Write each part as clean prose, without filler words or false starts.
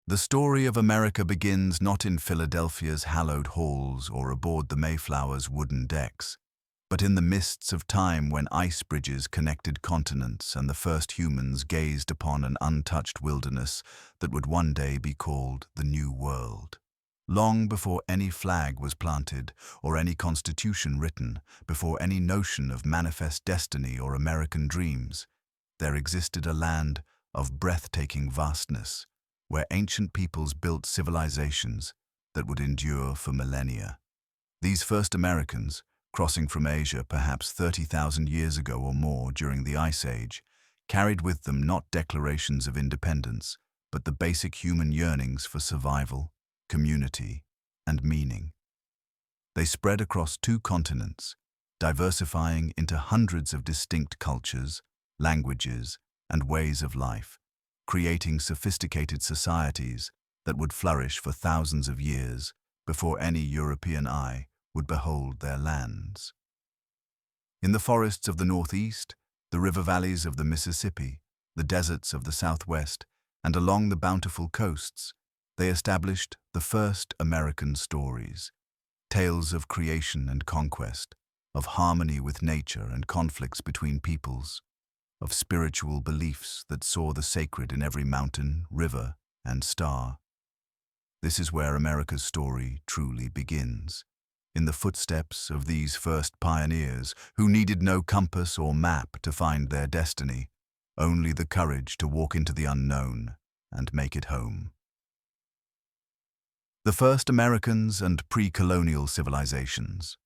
The story of America begins not in Philadelphia's hallowed halls or aboard the Mayflower's wooden decks, but in the mists of time when ice bridges connected continents and the first humans gazed upon an untouched wilderness that would one day be called the New World. Long before any flag was planted or any constitution written, before any notion of manifest destiny or American dreams, there existed a land of breathtaking vastness, where ancient peoples built civilizations that would endure for millennia. These first Americans, crossing from Asia perhaps 30,000 years ago or more during the Ice Age, carried with them not declarations of independence, but the basic human yearnings for survival, community, and meaning. They spread across 2 continents, diversifying into hundreds of distinct cultures, languages, and ways of life, creating sophisticated societies that would flourish for thousands of years before any European eye would behold their lands. In the forests of the Northeast, the river valleys of the Mississippi, the deserts of the Southwest, and along the bountiful coasts, they established the first American stories, tales of creation and conquest, of harmony with nature and conflicts between peoples, of spiritual beliefs that saw the sacred in every mountain, river, and star. This is where America's story truly begins, in the footsteps of these first pioneers who needed no compass or map to find their destiny, only the courage to walk into the unknown and make it home. The first Americans and pre-colonial civilizations.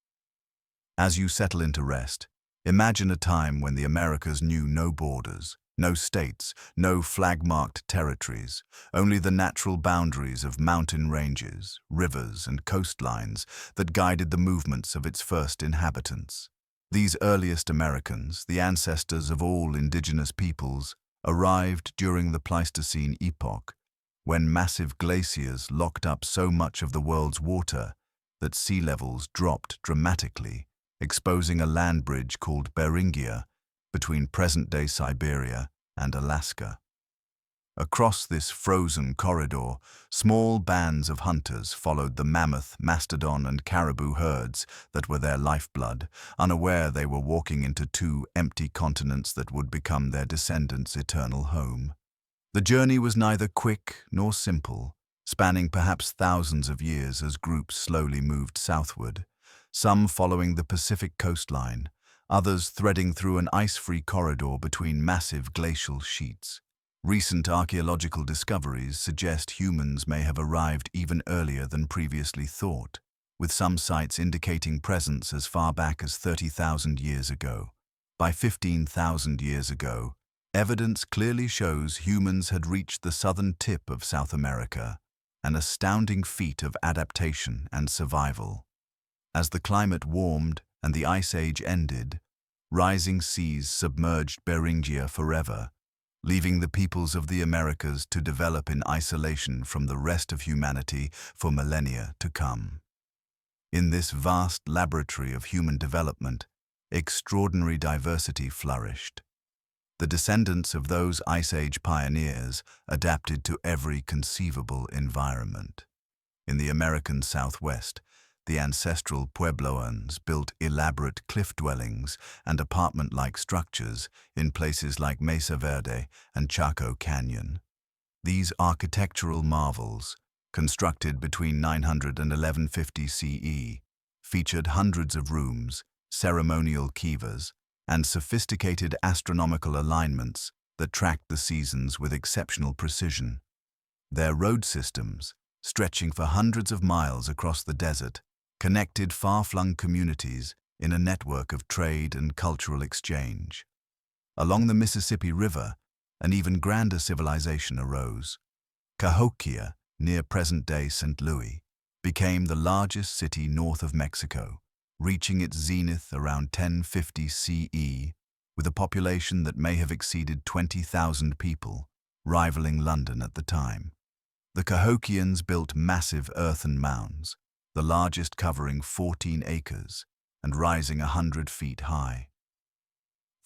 As you settle into rest, imagine a time when the Americas knew no borders, no states, no flag-marked territories, only the natural boundaries of mountain ranges, rivers, and coastlines that guided the movements of its first inhabitants. These earliest Americans, the ancestors of all indigenous peoples, arrived during the Pleistocene epoch, when massive glaciers locked up so much of the world's water that sea levels dropped dramatically, exposing a land bridge called Beringia between present-day Siberia and Alaska. Across this frozen corridor, small bands of hunters followed the mammoth, mastodon, and caribou herds that were their lifeblood, unaware they were walking into 2 empty continents that would become their descendants' eternal home. The journey was neither quick nor simple, spanning perhaps thousands of years as groups slowly moved southward, some following the Pacific coastline, others threading through an ice-free corridor between massive glacial sheets. Recent archaeological discoveries suggest humans may have arrived even earlier than previously thought, with some sites indicating presence as far back as 30,000 years ago. By 15,000 years ago, evidence clearly shows humans had reached the southern tip of South America, an astounding feat of adaptation and survival. As the climate warmed and the Ice Age ended, rising seas submerged Beringia forever, leaving the peoples of the Americas to develop in isolation from the rest of humanity for millennia to come. In this vast laboratory of human development, extraordinary diversity flourished. The descendants of those Ice Age pioneers adapted to every conceivable environment. In the American Southwest, the ancestral Puebloans built elaborate cliff dwellings and apartment-like structures in places like Mesa Verde and Chaco Canyon. These architectural marvels, constructed between 900 and 1150 CE, featured hundreds of rooms, ceremonial kivas, and sophisticated astronomical alignments that tracked the seasons with exceptional precision. Their road systems, stretching for hundreds of miles across the desert, connected far-flung communities in a network of trade and cultural exchange. Along the Mississippi River, an even grander civilization arose. Cahokia, near present-day St. Louis, became the largest city north of Mexico, reaching its zenith around 1050 CE, with a population that may have exceeded 20,000 people, rivaling London at the time. The Cahokians built massive earthen mounds, the largest covering 14 acres and rising 100 feet high.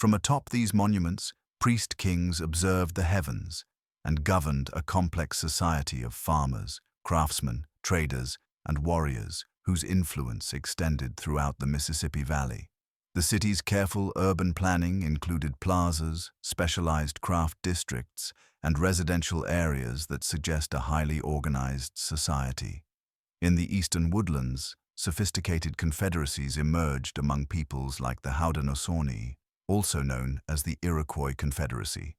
From atop these monuments, priest-kings observed the heavens, and governed a complex society of farmers, craftsmen, traders, and warriors whose influence extended throughout the Mississippi Valley. The city's careful urban planning included plazas, specialized craft districts, and residential areas that suggest a highly organized society. In the eastern woodlands, sophisticated confederacies emerged among peoples like the Haudenosaunee, also known as the Iroquois Confederacy.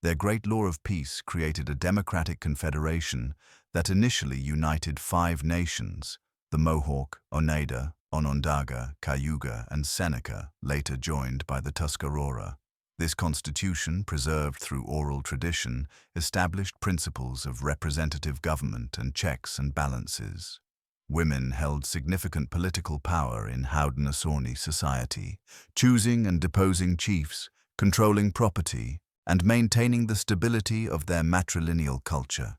Their great law of peace created a democratic confederation that initially united 5 nations: the Mohawk, Oneida, Onondaga, Cayuga, and Seneca, later joined by the Tuscarora. This constitution, preserved through oral tradition, established principles of representative government and checks and balances. Women held significant political power in Haudenosaunee society, choosing and deposing chiefs, controlling property, and maintaining the stability of their matrilineal culture.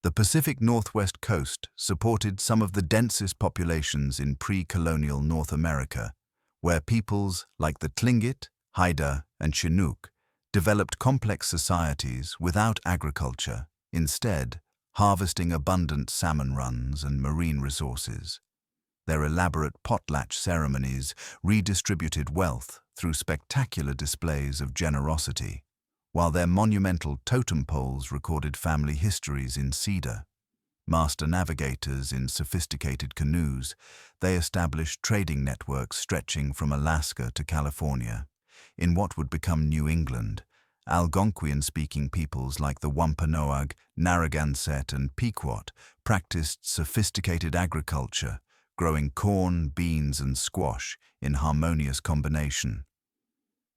The Pacific Northwest coast supported some of the densest populations in pre-colonial North America, where peoples like the Tlingit, Haida, and Chinook developed complex societies without agriculture, instead harvesting abundant salmon runs and marine resources. Their elaborate potlatch ceremonies redistributed wealth through spectacular displays of generosity, while their monumental totem poles recorded family histories in cedar. Master navigators in sophisticated canoes, they established trading networks stretching from Alaska to California. In what would become New England, Algonquian-speaking peoples like the Wampanoag, Narragansett, and Pequot practiced sophisticated agriculture, growing corn, beans, and squash in harmonious combination.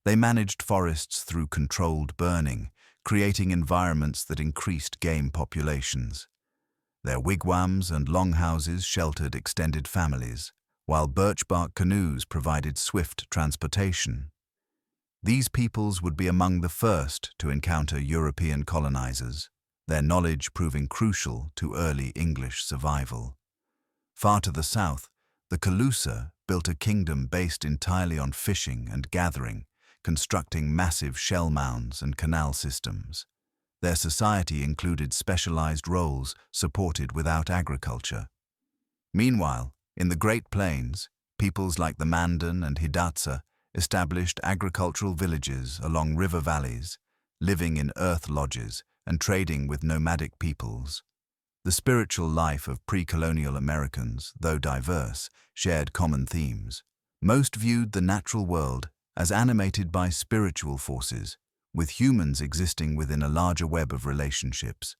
They managed forests through controlled burning, creating environments that increased game populations. Their wigwams and longhouses sheltered extended families, while birch-bark canoes provided swift transportation. These peoples would be among the first to encounter European colonizers, their knowledge proving crucial to early English survival. Far to the south, the Calusa built a kingdom based entirely on fishing and gathering, constructing massive shell mounds and canal systems. Their society included specialized roles supported without agriculture. Meanwhile, in the Great Plains, peoples like the Mandan and Hidatsa established agricultural villages along river valleys, living in earth lodges and trading with nomadic peoples. The spiritual life of pre-colonial Americans, though diverse, shared common themes. Most viewed the natural world as animated by spiritual forces, with humans existing within a larger web of relationships.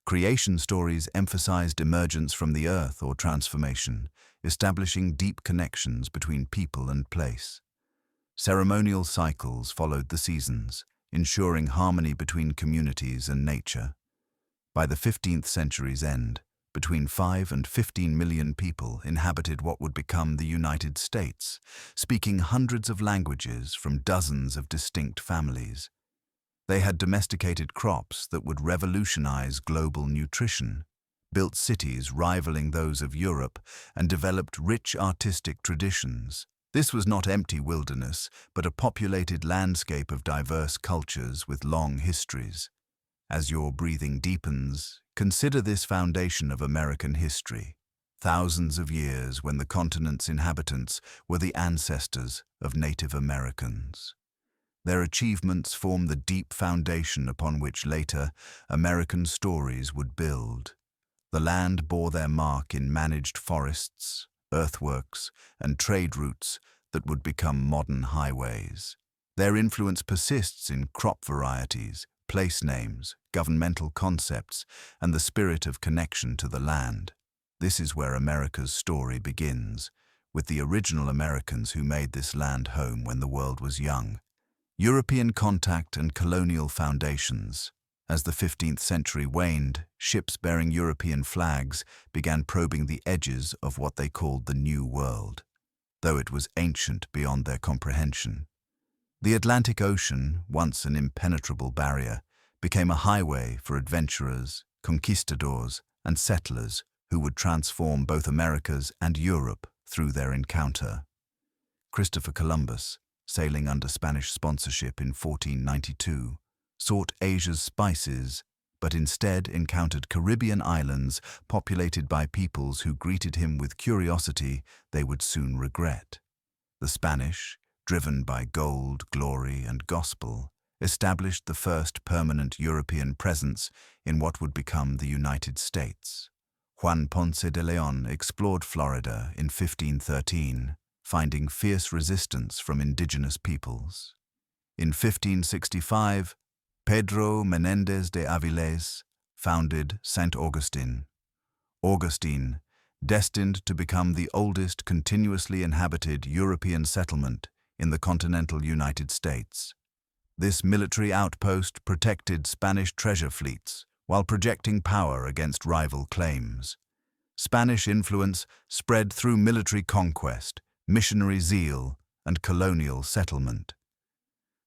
Creation stories emphasized emergence from the earth or transformation, establishing deep connections between people and place. Ceremonial cycles followed the seasons, ensuring harmony between communities and nature. By the 15th century's end, between 5 and 15 million people inhabited what would become the United States, speaking hundreds of languages from dozens of distinct families. They had domesticated crops that would revolutionize global nutrition, built cities rivaling those of Europe, and developed rich artistic traditions. This was not empty wilderness, but a populated landscape of diverse cultures with long histories. As your breathing deepens, consider this foundation of American history. Thousands of years when the continent's inhabitants were the ancestors of Native Americans. Their achievements form the deep foundation upon which later American stories would build. The land bore their mark in managed forests, earthworks, and trade routes that would become modern highways. Their influence persists in crop varieties, place names, governmental concepts, and the spirit of connection to the land. This is where America's story begins, with the original Americans who made this land home when the world was young. European contact and colonial foundations. As the 15th century waned, ships bearing European flags began probing the edges of what they called the New World, though it was ancient beyond their comprehension. The Atlantic Ocean, once an impenetrable barrier, became a highway for adventurers, conquistadors, and settlers who would transform both Americas and Europe through their encounter. Christopher Columbus, sailing under Spanish sponsorship in 1492, sought Asia's spices, but instead encountered Caribbean islands populated by peoples who greeted him with curiosity they would soon regret. The Spanish, driven by gold, glory, and gospel, established the first permanent European presence in what would become the United States. Juan Ponce de León explored Florida in 1513, finding fierce resistance from indigenous peoples. In 1565, Pedro Menéndez de Avilés founded St. Augustine. Augustine, destined to become the oldest continuously inhabited European settlement in the continental United States. This military outpost protected Spanish treasure fleets while projecting power against rival claims. Spanish influence spread through military conquest, missionary zeal, and colonial settlement.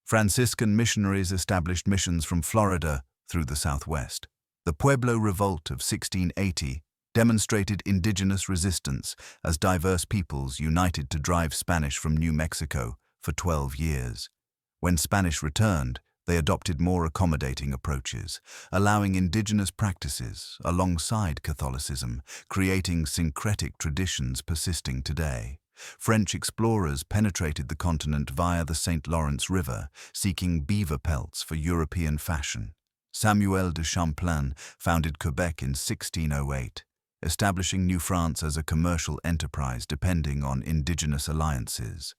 Franciscan missionaries established missions from Florida through the Southwest. The Pueblo Revolt of 1680 demonstrated indigenous resistance as diverse peoples united to drive Spanish from New Mexico for 12 years. When Spanish returned, they adopted more accommodating approaches, allowing indigenous practices alongside Catholicism, creating syncretic traditions persisting today. French explorers penetrated the continent via the St. Lawrence River, seeking beaver pelts for European fashion. Samuel de Champlain founded Quebec in 1608, establishing New France as a commercial enterprise depending on indigenous alliances.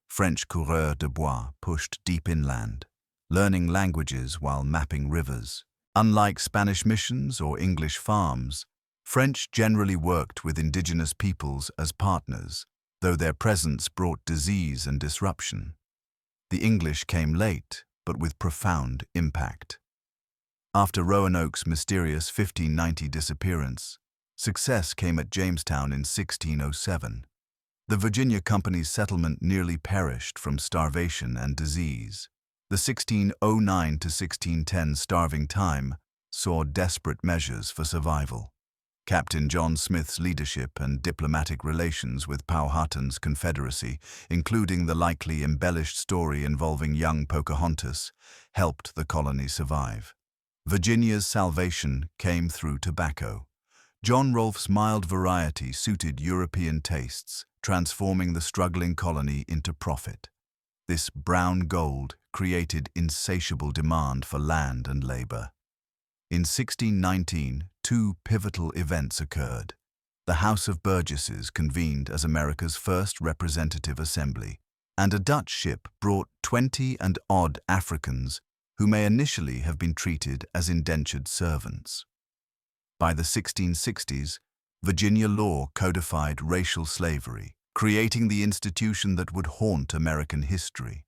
French coureurs de bois pushed deep inland, learning languages while mapping rivers. Unlike Spanish missions or English farms, French generally worked with indigenous peoples as partners, though their presence brought disease and disruption. The English came late, but with profound impact. After Roanoke's mysterious 1590 disappearance, success came at Jamestown in 1607. The Virginia Company's settlement nearly perished from starvation and disease. The 1609 to 1610 starving time saw desperate measures for survival. Captain John Smith's leadership and diplomatic relations with Powhatan's Confederacy, including the likely embellished story involving young Pocahontas, helped the colony survive. Virginia's salvation came through tobacco. John Rolfe's mild variety suited European tastes, transforming the struggling colony into profit. This brown gold created insatiable demand for land and labor. In 1619, two pivotal events occurred. The House of Burgesses convened as America's first representative assembly, and a Dutch ship brought 20-odd Africans who may initially have been treated as indentured servants. By the 1660s, Virginia law codified racial slavery, creating the institution that would haunt American history.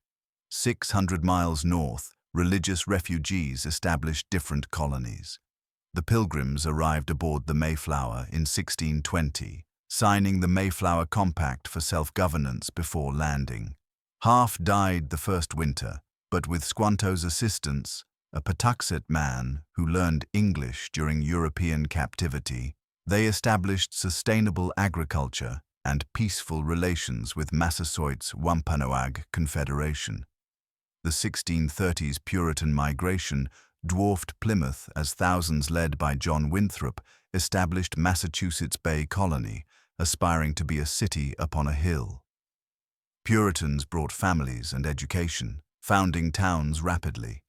600 miles north, religious refugees established different colonies. The Pilgrims arrived aboard the Mayflower in 1620, signing the Mayflower Compact for self-governance before landing. Half died the first winter, but with Squanto's assistance, a Patuxet man who learned English during European captivity, they established sustainable agriculture and peaceful relations with Massasoit's Wampanoag Confederation. The 1630s Puritan migration dwarfed Plymouth as thousands led by John Winthrop established Massachusetts Bay Colony, aspiring to be a city upon a hill. Puritans brought families and education, founding towns rapidly.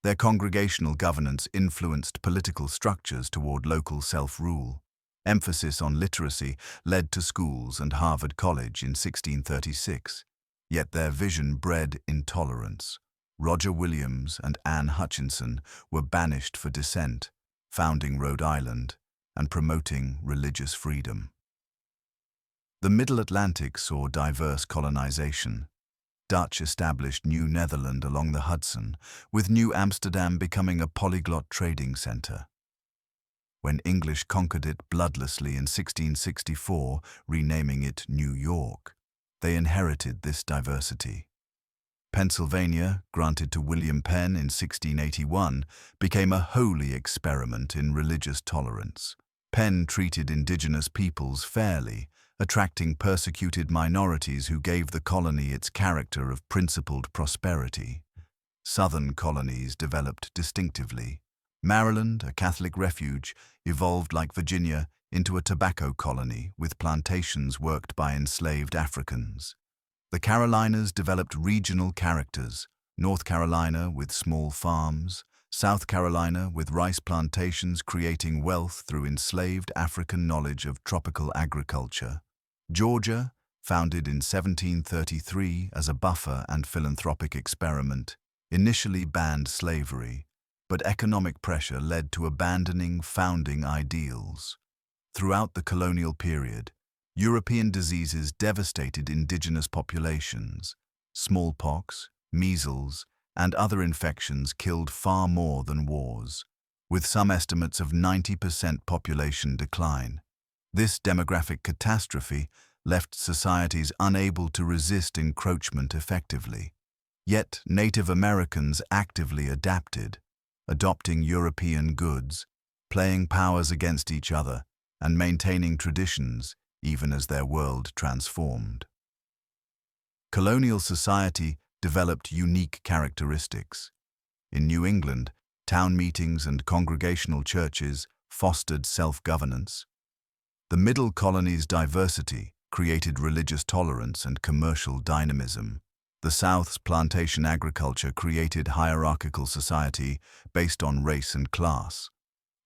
Their congregational governance influenced political structures toward local self-rule. Emphasis on literacy led to schools and Harvard College in 1636, yet their vision bred intolerance. Roger Williams and Anne Hutchinson were banished for dissent, founding Rhode Island and promoting religious freedom. The Middle Atlantic saw diverse colonization. Dutch established New Netherland along the Hudson, with New Amsterdam becoming a polyglot trading center. When English conquered it bloodlessly in 1664, renaming it New York, they inherited this diversity. Pennsylvania, granted to William Penn in 1681, became a holy experiment in religious tolerance. Penn treated indigenous peoples fairly, attracting persecuted minorities who gave the colony its character of principled prosperity. southern colonies developed distinctively. Maryland, a Catholic refuge, evolved like Virginia into a tobacco colony with plantations worked by enslaved Africans. The Carolinas developed regional characters, North Carolina with small farms, South Carolina with rice plantations creating wealth through enslaved African knowledge of tropical agriculture. Georgia, founded in 1733 as a buffer and philanthropic experiment, initially banned slavery, but economic pressure led to abandoning founding ideals. Throughout the colonial period, European diseases devastated indigenous populations. Smallpox, measles, and other infections killed far more than wars, with some estimates of 90% population decline. This demographic catastrophe left societies unable to resist encroachment effectively. Yet Native Americans actively adapted, adopting European goods, playing powers against each other, and maintaining traditions even as their world transformed. Colonial society developed unique characteristics. In New England, town meetings and congregational churches fostered self-governance. The Middle Colony's diversity created religious tolerance and commercial dynamism. The South's plantation agriculture created hierarchical society based on race and class.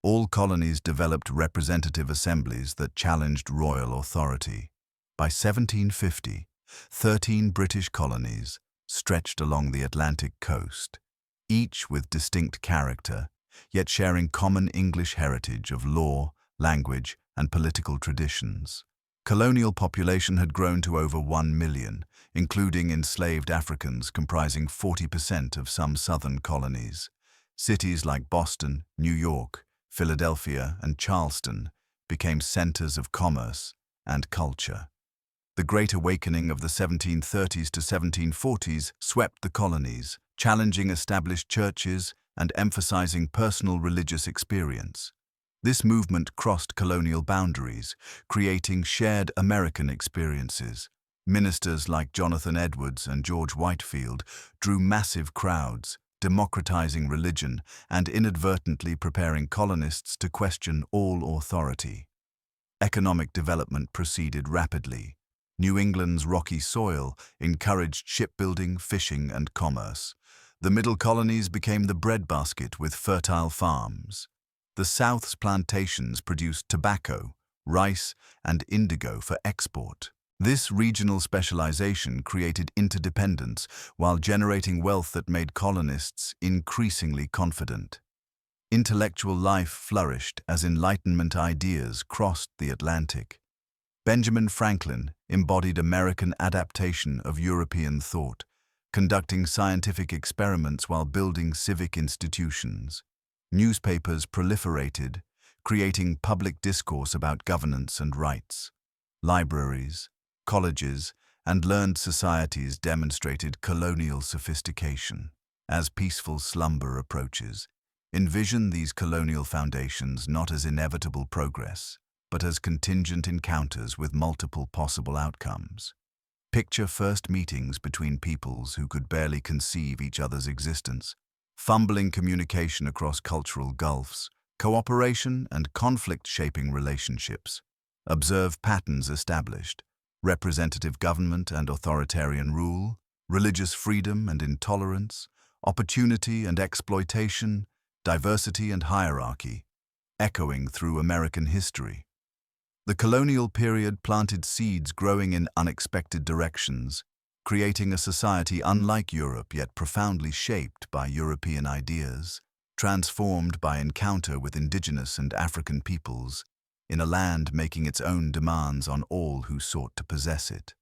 All colonies developed representative assemblies that challenged royal authority. By 1750, 13 British colonies stretched along the Atlantic coast, each with distinct character, yet sharing common English heritage of law, language, and political traditions. Colonial population had grown to over 1 million, including enslaved Africans comprising 40% of some southern colonies. Cities like Boston, New York, Philadelphia, and Charleston became centers of commerce and culture. The Great Awakening of the 1730s to 1740s swept the colonies, challenging established churches and emphasizing personal religious experience. This movement crossed colonial boundaries, creating shared American experiences. Ministers like Jonathan Edwards and George Whitefield drew massive crowds, democratizing religion and inadvertently preparing colonists to question all authority. Economic development proceeded rapidly. New England's rocky soil encouraged shipbuilding, fishing, and commerce. The Middle Colonies became the breadbasket with fertile farms. The South's plantations produced tobacco, rice, and indigo for export. This regional specialization created interdependence while generating wealth that made colonists increasingly confident. Intellectual life flourished as Enlightenment ideas crossed the Atlantic. Benjamin Franklin embodied American adaptation of European thought, conducting scientific experiments while building civic institutions. Newspapers proliferated, creating public discourse about governance and rights. Libraries, colleges, and learned societies demonstrated colonial sophistication. As peaceful slumber approaches, envision these colonial foundations not as inevitable progress, but as contingent encounters with multiple possible outcomes. Picture first meetings between peoples who could barely conceive each other's existence, fumbling communication across cultural gulfs, cooperation and conflict shaping relationships. Observe patterns established: representative government and authoritarian rule, religious freedom and intolerance, opportunity and exploitation, diversity and hierarchy, echoing through American history. The colonial period planted seeds growing in unexpected directions, creating a society unlike Europe yet profoundly shaped by European ideas, transformed by encounter with indigenous and African peoples, in a land making its own demands on all who sought to possess it.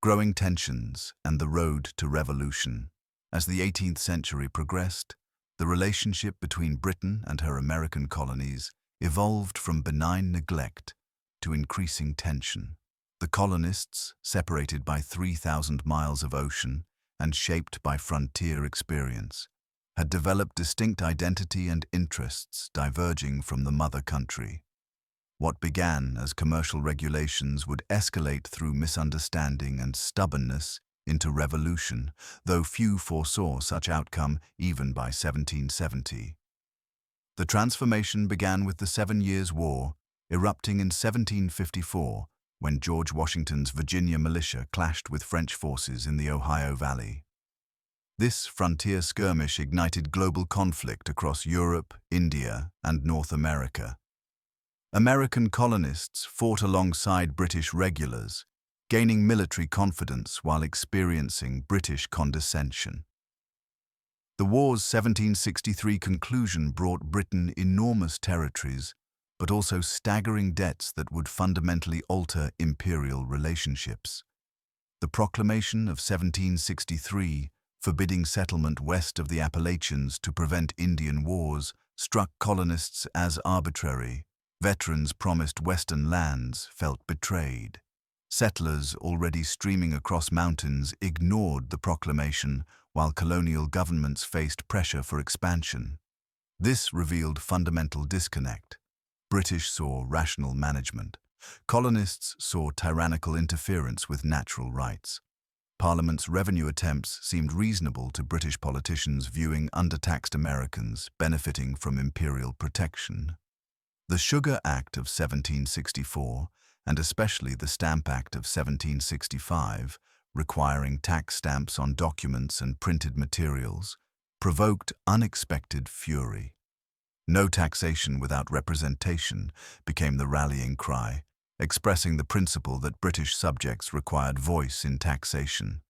Growing tensions and the road to revolution. As the 18th century progressed, the relationship between Britain and her American colonies evolved from benign neglect to increasing tension. The colonists, separated by 3,000 miles of ocean and shaped by frontier experience, had developed distinct identity and interests diverging from the mother country. What began as commercial regulations would escalate through misunderstanding and stubbornness into revolution, though few foresaw such outcome even by 1770. The transformation began with the 7 Years' War, erupting in 1754, when George Washington's Virginia militia clashed with French forces in the Ohio Valley. This frontier skirmish ignited global conflict across Europe, India, and North America. American colonists fought alongside British regulars, gaining military confidence while experiencing British condescension. The war's 1763 conclusion brought Britain enormous territories, but also staggering debts that would fundamentally alter imperial relationships. The Proclamation of 1763, forbidding settlement west of the Appalachians to prevent Indian wars, struck colonists as arbitrary. Veterans promised western lands felt betrayed. Settlers already streaming across mountains ignored the proclamation, while colonial governments faced pressure for expansion. This revealed fundamental disconnect. British saw rational management. Colonists saw tyrannical interference with natural rights. Parliament's revenue attempts seemed reasonable to British politicians viewing undertaxed Americans benefiting from imperial protection. The Sugar Act of 1764, and especially the Stamp Act of 1765, requiring tax stamps on documents and printed materials, provoked unexpected fury. No taxation without representation became the rallying cry, expressing the principle that British subjects required voice in taxation.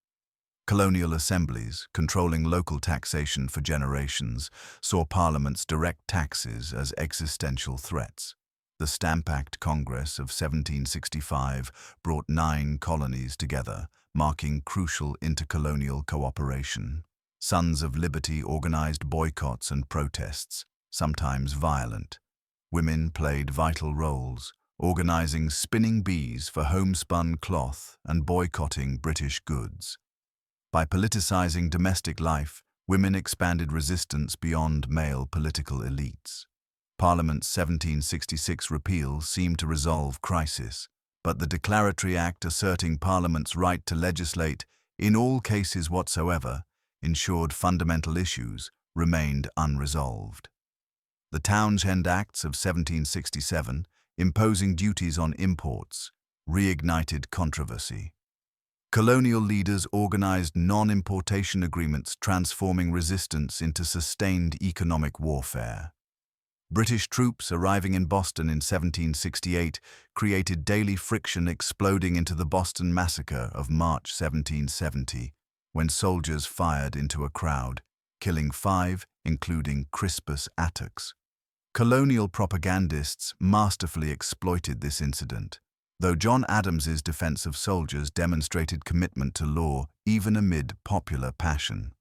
Colonial assemblies, controlling local taxation for generations, saw parliaments direct taxes as existential threats. The Stamp Act Congress of 1765 brought 9 colonies together, marking crucial intercolonial cooperation. Sons of Liberty organized boycotts and protests, sometimes violent. Women played vital roles, organizing spinning bees for homespun cloth and boycotting British goods. By politicizing domestic life, women expanded resistance beyond male political elites. Parliament's 1766 repeal seemed to resolve crisis, but the Declaratory Act asserting Parliament's right to legislate in all cases whatsoever ensured fundamental issues remained unresolved. The Townshend Acts of 1767, imposing duties on imports, reignited controversy. Colonial leaders organized non-importation agreements, transforming resistance into sustained economic warfare. British troops arriving in Boston in 1768 created daily friction, exploding into the Boston Massacre of March 1770, when soldiers fired into a crowd, killing 5, including Crispus Attucks. Colonial propagandists masterfully exploited this incident, though John Adams's defense of soldiers demonstrated commitment to law even amid popular passion.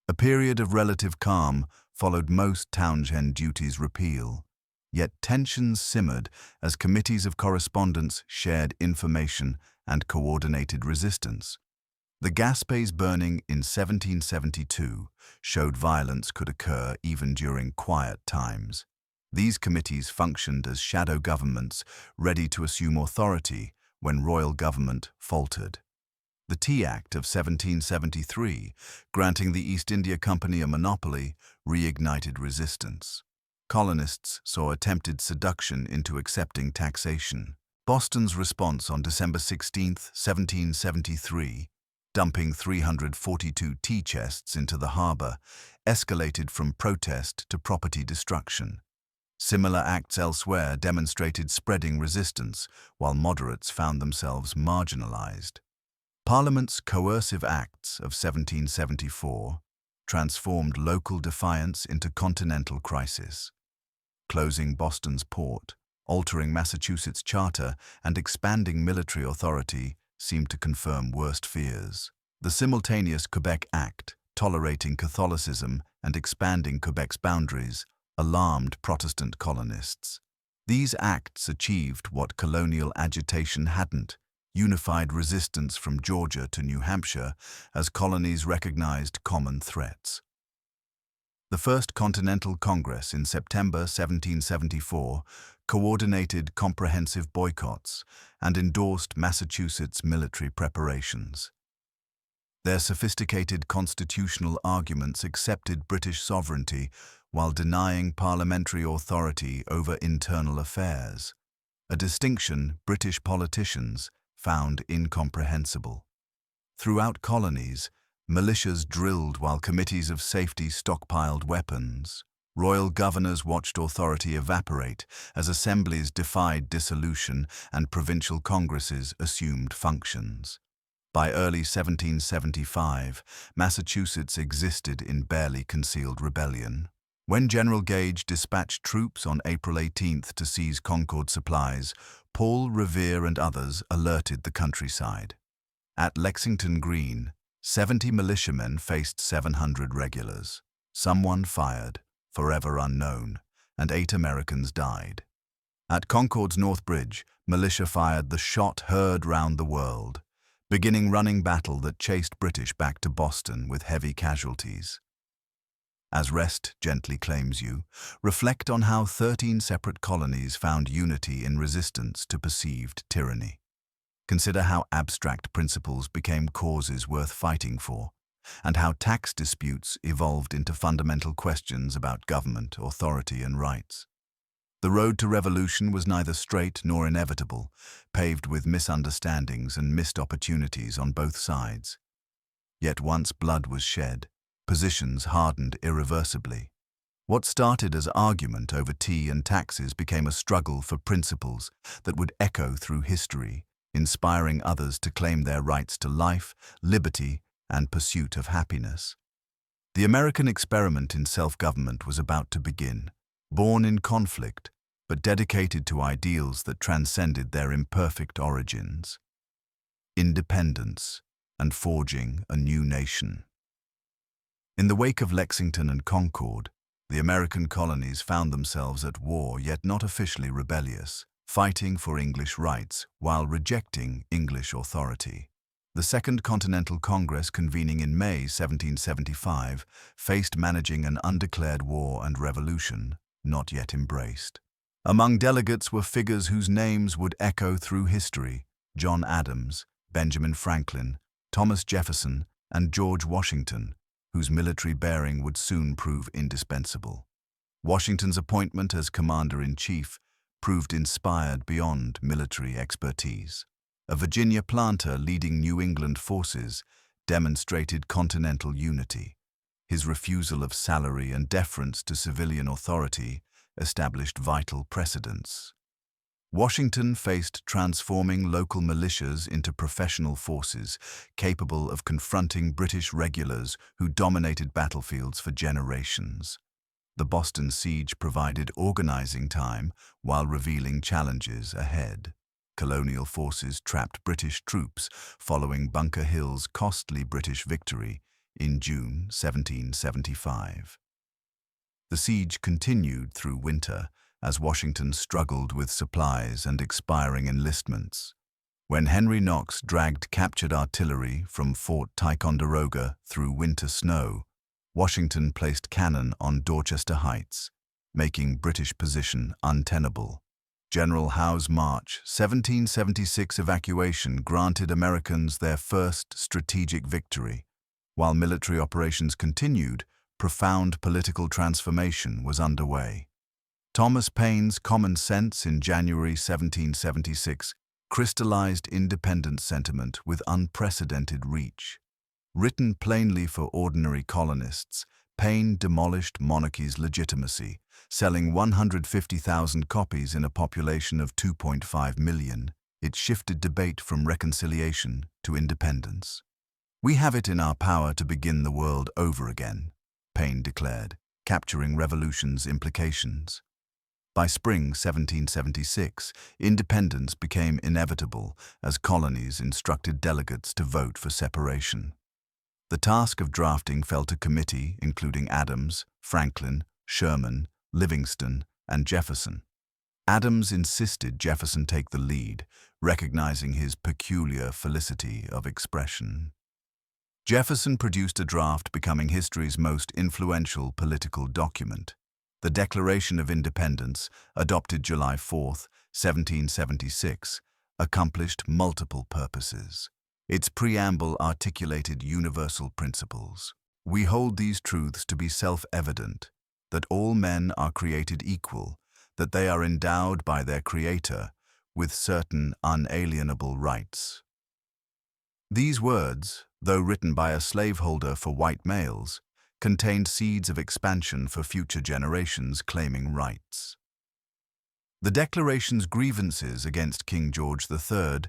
A period of relative calm followed most Townshend duties repeal, yet tensions simmered as committees of correspondence shared information and coordinated resistance. The Gaspe's burning in 1772 showed violence could occur even during quiet times. These committees functioned as shadow governments, ready to assume authority when royal government faltered. The Tea Act of 1773, granting the East India Company a monopoly, reignited resistance. Colonists saw attempted seduction into accepting taxation. Boston's response on December 16, 1773, dumping 342 tea chests into the harbor, escalated from protest to property destruction. Similar acts elsewhere demonstrated spreading resistance, while moderates found themselves marginalized. Parliament's coercive acts of 1774 transformed local defiance into continental crisis, closing Boston's port, altering Massachusetts' charter, and expanding military authority seemed to confirm worst fears. The simultaneous Quebec Act, tolerating Catholicism and expanding Quebec's boundaries, alarmed Protestant colonists. These acts achieved what colonial agitation hadn't: unified resistance from Georgia to New Hampshire as colonies recognized common threats. The First Continental Congress in September 1774 coordinated comprehensive boycotts and endorsed Massachusetts' military preparations. Their sophisticated constitutional arguments accepted British sovereignty while denying parliamentary authority over internal affairs, a distinction British politicians found incomprehensible. Throughout colonies, militias drilled while committees of safety stockpiled weapons. Royal governors watched authority evaporate as assemblies defied dissolution and provincial congresses assumed functions. By early 1775, Massachusetts existed in barely concealed rebellion. When General Gage dispatched troops on April 18th to seize Concord supplies, Paul Revere and others alerted the countryside. At Lexington Green, 70 militiamen faced 700 regulars. Someone fired, forever unknown, and 8 Americans died. At Concord's North Bridge, militia fired the shot heard round the world, beginning running battle that chased British back to Boston with heavy casualties. As rest gently claims you, reflect on how 13 separate colonies found unity in resistance to perceived tyranny. Consider how abstract principles became causes worth fighting for, and how tax disputes evolved into fundamental questions about government, authority, and rights. The road to revolution was neither straight nor inevitable, paved with misunderstandings and missed opportunities on both sides. Yet once blood was shed, positions hardened irreversibly. What started as argument over tea and taxes became a struggle for principles that would echo through history, inspiring others to claim their rights to life, liberty, and pursuit of happiness. The American experiment in self-government was about to begin, born in conflict, but dedicated to ideals that transcended their imperfect origins. Independence and forging a new nation. In the wake of Lexington and Concord, the American colonies found themselves at war yet not officially rebellious, fighting for English rights while rejecting English authority. The Second Continental Congress, convening in May 1775, faced managing an undeclared war and revolution, not yet embraced. Among delegates were figures whose names would echo through history: John Adams, Benjamin Franklin, Thomas Jefferson, and George Washington, whose military bearing would soon prove indispensable. Washington's appointment as commander-in-chief proved inspired beyond military expertise. A Virginia planter leading New England forces demonstrated continental unity. His refusal of salary and deference to civilian authority established vital precedents. Washington faced transforming local militias into professional forces capable of confronting British regulars who dominated battlefields for generations. The Boston siege provided organizing time while revealing challenges ahead. Colonial forces trapped British troops following Bunker Hill's costly British victory in June 1775. The siege continued through winter as Washington struggled with supplies and expiring enlistments. When Henry Knox dragged captured artillery from Fort Ticonderoga through winter snow, Washington placed cannon on Dorchester Heights, making British position untenable. General Howe's March 1776 evacuation granted Americans their first strategic victory. While military operations continued, profound political transformation was underway. Thomas Paine's Common Sense in January 1776 crystallized independence sentiment with unprecedented reach. Written plainly for ordinary colonists, Paine demolished monarchy's legitimacy, selling 150,000 copies in a population of 2.5 million. It shifted debate from reconciliation to independence. "We have it in our power to begin the world over again," Paine declared, capturing revolution's implications. By spring 1776, independence became inevitable as colonies instructed delegates to vote for separation. The task of drafting fell to committee including Adams, Franklin, Sherman, Livingston, and Jefferson. Adams insisted Jefferson take the lead, recognizing his peculiar felicity of expression. Jefferson produced a draft becoming history's most influential political document. The Declaration of Independence, adopted July 4, 1776, accomplished multiple purposes. Its preamble articulated universal principles. We hold these truths to be self-evident, that all men are created equal, that they are endowed by their Creator with certain unalienable rights. These words, though written by a slaveholder for white males, contained seeds of expansion for future generations claiming rights. The Declaration's grievances against King George III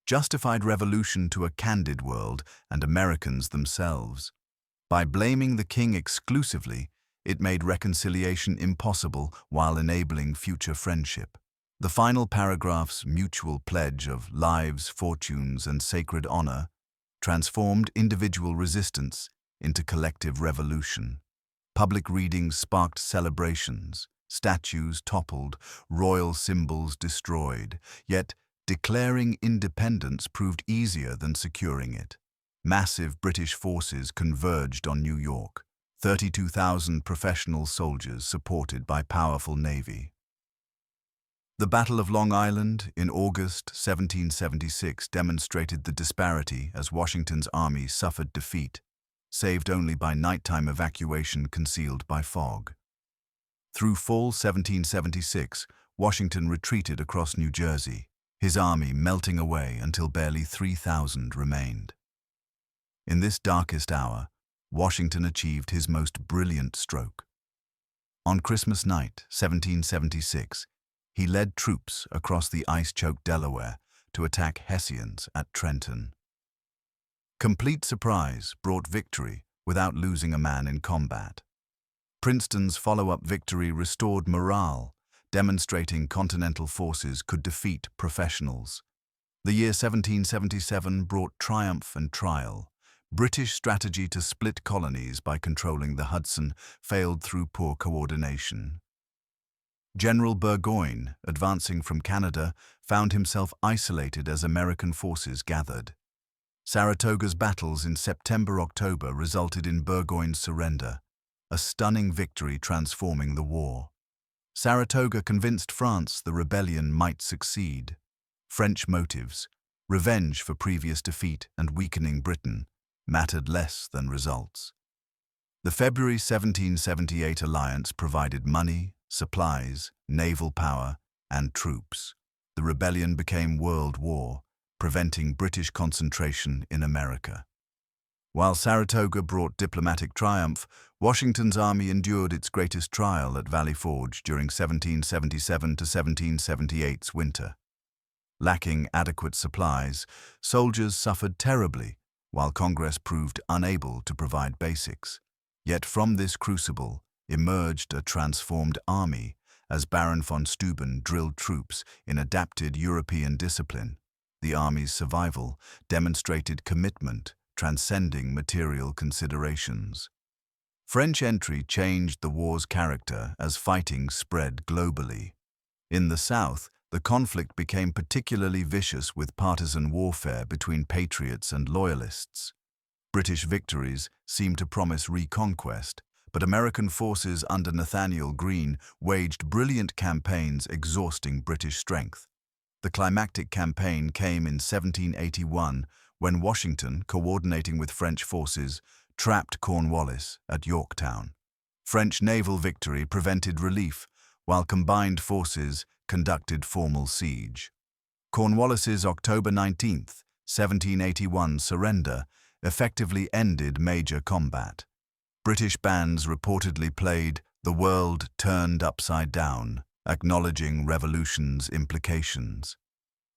justified revolution to a candid world and Americans themselves. By blaming the king exclusively, it made reconciliation impossible while enabling future friendship. The final paragraph's mutual pledge of lives, fortunes, and sacred honor transformed individual resistance into collective revolution. Public readings sparked celebrations, statues toppled, royal symbols destroyed, yet declaring independence proved easier than securing it. Massive British forces converged on New York, 32,000 professional soldiers supported by powerful navy. The Battle of Long Island in August 1776 demonstrated the disparity as Washington's army suffered defeat, saved only by nighttime evacuation concealed by fog. Through fall 1776, Washington retreated across New Jersey, his army melting away until barely 3,000 remained. In this darkest hour, Washington achieved his most brilliant stroke. On Christmas night, 1776, he led troops across the ice-choked Delaware to attack Hessians at Trenton. Complete surprise brought victory without losing a man in combat. Princeton's follow-up victory restored morale, demonstrating Continental forces could defeat professionals. The year 1777 brought triumph and trial. British strategy to split colonies by controlling the Hudson failed through poor coordination. General Burgoyne, advancing from Canada, found himself isolated as American forces gathered. Saratoga's battles in September-October resulted in Burgoyne's surrender, a stunning victory transforming the war. Saratoga convinced France the rebellion might succeed. French motives, revenge for previous defeat and weakening Britain, mattered less than results. The February 1778 alliance provided money, supplies, naval power, and troops. The rebellion became World War, preventing British concentration in America. While Saratoga brought diplomatic triumph, Washington's army endured its greatest trial at Valley Forge during 1777 to 1778's winter. Lacking adequate supplies, soldiers suffered terribly, while Congress proved unable to provide basics. Yet from this crucible emerged a transformed army as Baron von Steuben drilled troops in adapted European discipline. The army's survival demonstrated commitment, transcending material considerations. French entry changed the war's character as fighting spread globally. In the South, the conflict became particularly vicious with partisan warfare between patriots and loyalists. British victories seemed to promise reconquest, but American forces under Nathaniel Greene waged brilliant campaigns exhausting British strength. The climactic campaign came in 1781 when Washington, coordinating with French forces, trapped Cornwallis at Yorktown. French naval victory prevented relief, while combined forces conducted formal siege. Cornwallis's October 19, 1781 surrender effectively ended major combat. British bands reportedly played "The World Turned Upside Down," acknowledging revolution's implications.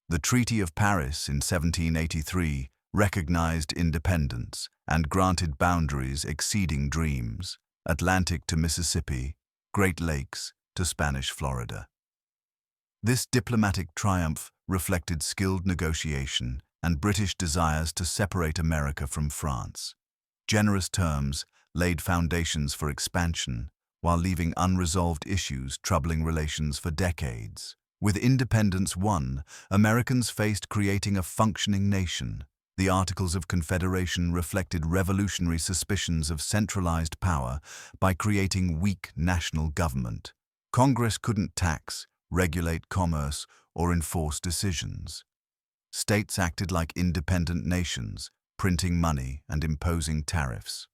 The Treaty of Paris in 1783 recognized independence and granted boundaries exceeding dreams, Atlantic to Mississippi, Great Lakes to Spanish Florida. This diplomatic triumph reflected skilled negotiation and British desires to separate America from France. Generous terms laid foundations for expansion, while leaving unresolved issues troubling relations for decades. With independence won, Americans faced creating a functioning nation. The Articles of Confederation reflected revolutionary suspicions of centralized power by creating weak national government. Congress couldn't tax, regulate commerce, or enforce decisions. States acted like independent nations, printing money and imposing tariffs.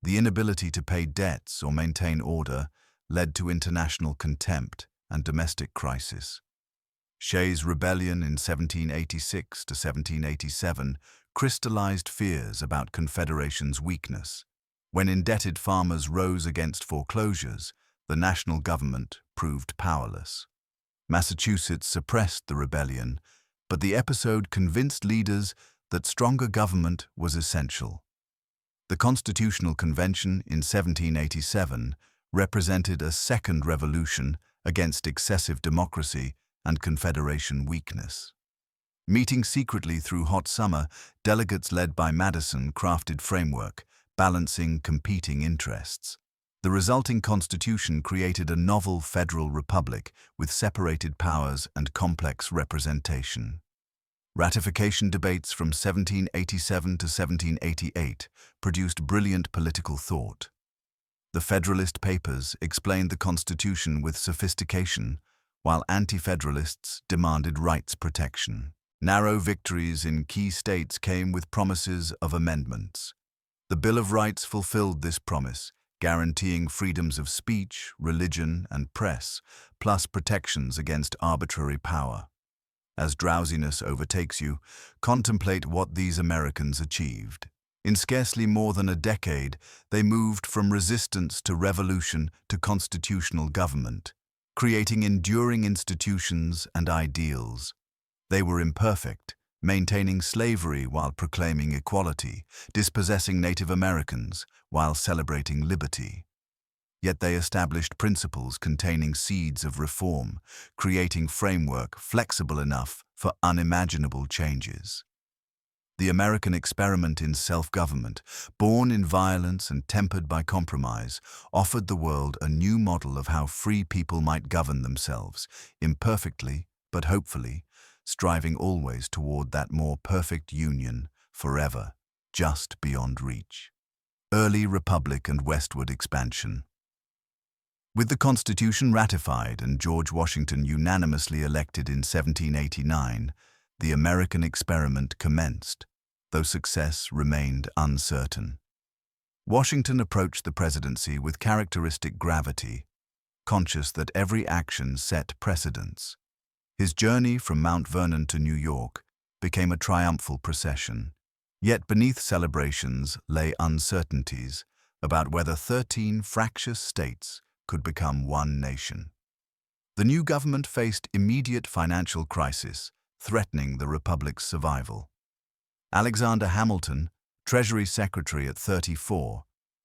The inability to pay debts or maintain order led to international contempt and domestic crisis. Shays' rebellion in 1786 to 1787 crystallized fears about Confederation's weakness. When indebted farmers rose against foreclosures, the national government proved powerless. Massachusetts suppressed the rebellion, but the episode convinced leaders that stronger government was essential. The Constitutional Convention in 1787 represented a second revolution against excessive democracy and Confederation weakness. Meeting secretly through hot summer, delegates led by Madison crafted framework, balancing competing interests. The resulting constitution created a novel federal republic with separated powers and complex representation. Ratification debates from 1787 to 1788 produced brilliant political thought. The Federalist Papers explained the Constitution with sophistication, while anti-federalists demanded rights protection. Narrow victories in key states came with promises of amendments. The Bill of Rights fulfilled this promise, guaranteeing freedoms of speech, religion, and press, plus protections against arbitrary power. As drowsiness overtakes you, contemplate what these Americans achieved. In scarcely more than a decade, they moved from resistance to revolution to constitutional government, creating enduring institutions and ideals. They were imperfect, maintaining slavery while proclaiming equality, dispossessing Native Americans while celebrating liberty. Yet they established principles containing seeds of reform, creating framework flexible enough for unimaginable changes. The American experiment in self-government, born in violence and tempered by compromise, offered the world a new model of how free people might govern themselves, imperfectly but hopefully, striving always toward that more perfect union, forever, just beyond reach. Early Republic and Westward expansion. With the Constitution ratified and George Washington unanimously elected in 1789, the American experiment commenced, though success remained uncertain. Washington approached the presidency with characteristic gravity, conscious that every action set precedents. His journey from Mount Vernon to New York became a triumphal procession, yet beneath celebrations lay uncertainties about whether 13 fractious states could become one nation. The new government faced immediate financial crisis, threatening the Republic's survival. Alexander Hamilton, Treasury Secretary at 34,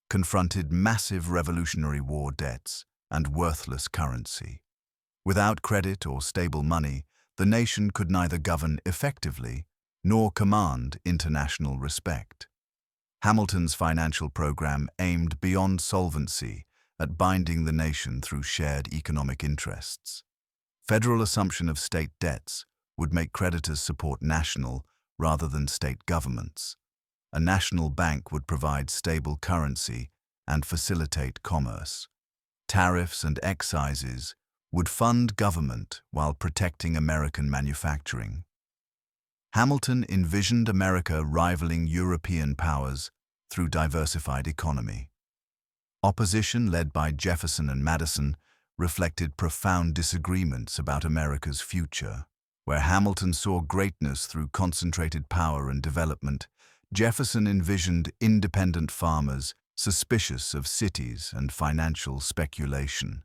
confronted massive Revolutionary War debts and worthless currency. Without credit or stable money, the nation could neither govern effectively nor command international respect. Hamilton's financial program aimed beyond solvency at binding the nation through shared economic interests. Federal assumption of state debts would make creditors support national rather than state governments. A national bank would provide stable currency and facilitate commerce. Tariffs and excises would fund government while protecting American manufacturing. Hamilton envisioned America rivaling European powers through diversified economy. Opposition led by Jefferson and Madison reflected profound disagreements about America's future. Where Hamilton saw greatness through concentrated power and development, Jefferson envisioned independent farmers suspicious of cities and financial speculation.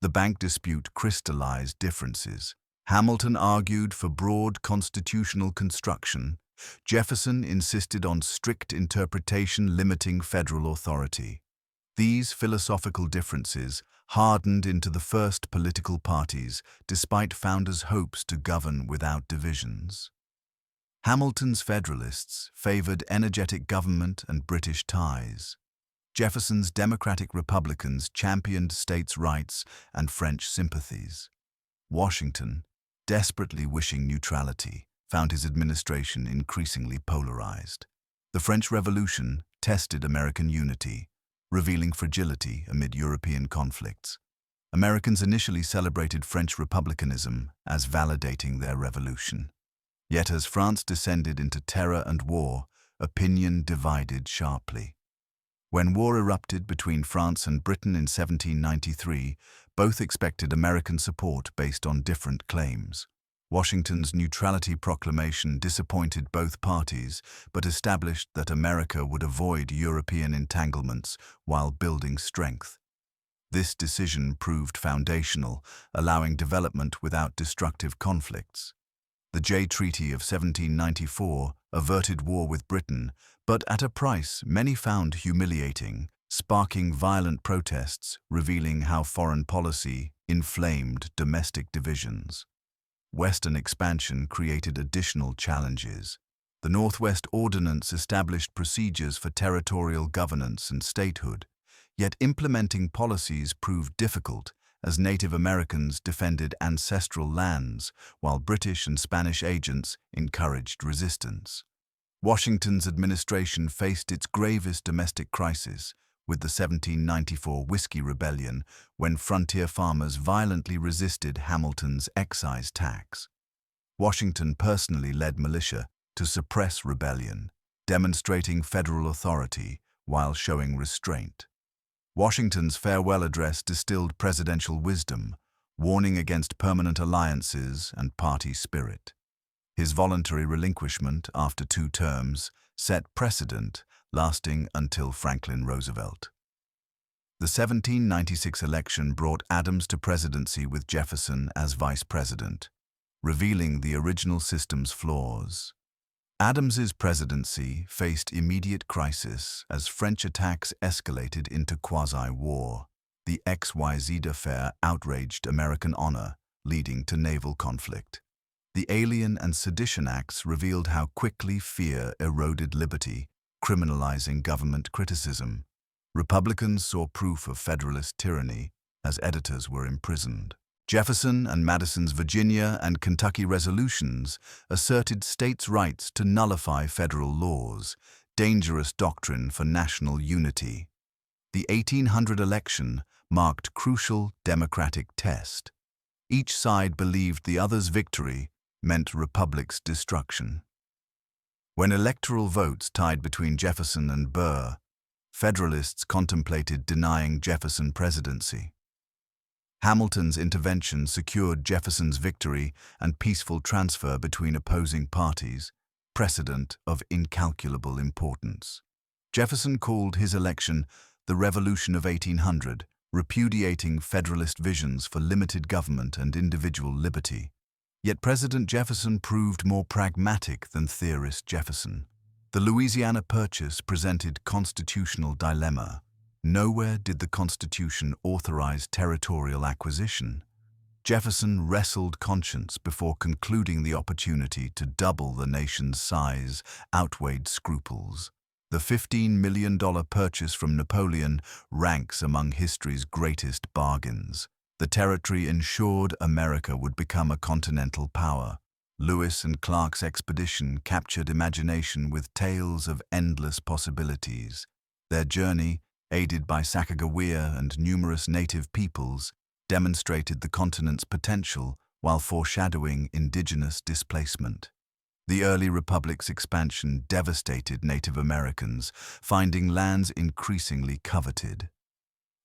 The bank dispute crystallized differences. Hamilton argued for broad constitutional construction. Jefferson insisted on strict interpretation limiting federal authority. These philosophical differences hardened into the first political parties despite founders' hopes to govern without divisions. Hamilton's Federalists favored energetic government and British ties. Jefferson's Democratic Republicans championed states' rights and French sympathies. Washington, desperately wishing neutrality, found his administration increasingly polarized. The French Revolution tested American unity, revealing fragility amid European conflicts. Americans initially celebrated French republicanism as validating their revolution. Yet as France descended into terror and war, opinion divided sharply. When war erupted between France and Britain in 1793, both expected American support based on different claims. Washington's neutrality proclamation disappointed both parties, but established that America would avoid European entanglements while building strength. This decision proved foundational, allowing development without destructive conflicts. The Jay Treaty of 1794 averted war with Britain, but at a price many found humiliating, sparking violent protests, revealing how foreign policy inflamed domestic divisions. Western expansion created additional challenges. The Northwest Ordinance established procedures for territorial governance and statehood, yet implementing policies proved difficult as Native Americans defended ancestral lands, while British and Spanish agents encouraged resistance. Washington's administration faced its gravest domestic crisis with the 1794 Whiskey Rebellion, when frontier farmers violently resisted Hamilton's excise tax. Washington personally led militia to suppress rebellion, demonstrating federal authority while showing restraint. Washington's farewell address distilled presidential wisdom, warning against permanent alliances and party spirit. His voluntary relinquishment after 2 terms set precedent, lasting until Franklin Roosevelt. The 1796 election brought Adams to presidency with Jefferson as vice president, revealing the original system's flaws. Adams's presidency faced immediate crisis as French attacks escalated into quasi-war. The XYZ affair outraged American honor, leading to naval conflict. The Alien and Sedition Acts revealed how quickly fear eroded liberty, criminalizing government criticism. Republicans saw proof of Federalist tyranny as editors were imprisoned. Jefferson and Madison's Virginia and Kentucky resolutions asserted states' rights to nullify federal laws, dangerous doctrine for national unity. The 1800 election marked crucial democratic test. Each side believed the other's victory meant Republic's destruction. When electoral votes tied between Jefferson and Burr, Federalists contemplated denying Jefferson presidency. Hamilton's intervention secured Jefferson's victory and peaceful transfer between opposing parties, precedent of incalculable importance. Jefferson called his election the Revolution of 1800, repudiating Federalist visions for limited government and individual liberty. Yet President Jefferson proved more pragmatic than theorist Jefferson. The Louisiana Purchase presented constitutional dilemma. Nowhere did the Constitution authorize territorial acquisition. Jefferson wrestled conscience before concluding the opportunity to double the nation's size outweighed scruples. The $15 million purchase from Napoleon ranks among history's greatest bargains. The territory ensured America would become a continental power. Lewis and Clark's expedition captured imagination with tales of endless possibilities. Their journey, aided by Sacagawea and numerous native peoples, demonstrated the continent's potential while foreshadowing indigenous displacement. The early republic's expansion devastated Native Americans, finding lands increasingly coveted.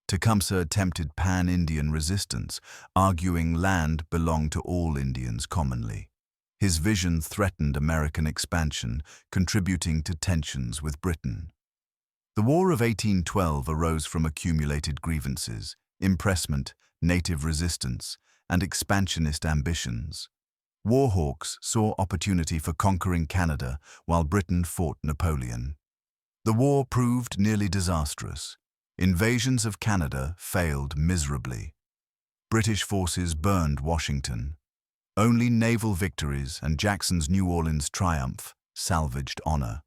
Tecumseh attempted pan-Indian resistance, arguing land belonged to all Indians commonly. His vision threatened American expansion, contributing to tensions with Britain. The War of 1812 arose from accumulated grievances, impressment, native resistance, and expansionist ambitions. Warhawks saw opportunity for conquering Canada while Britain fought Napoleon. The war proved nearly disastrous. Invasions of Canada failed miserably. British forces burned Washington. Only naval victories and Jackson's New Orleans triumph salvaged honor.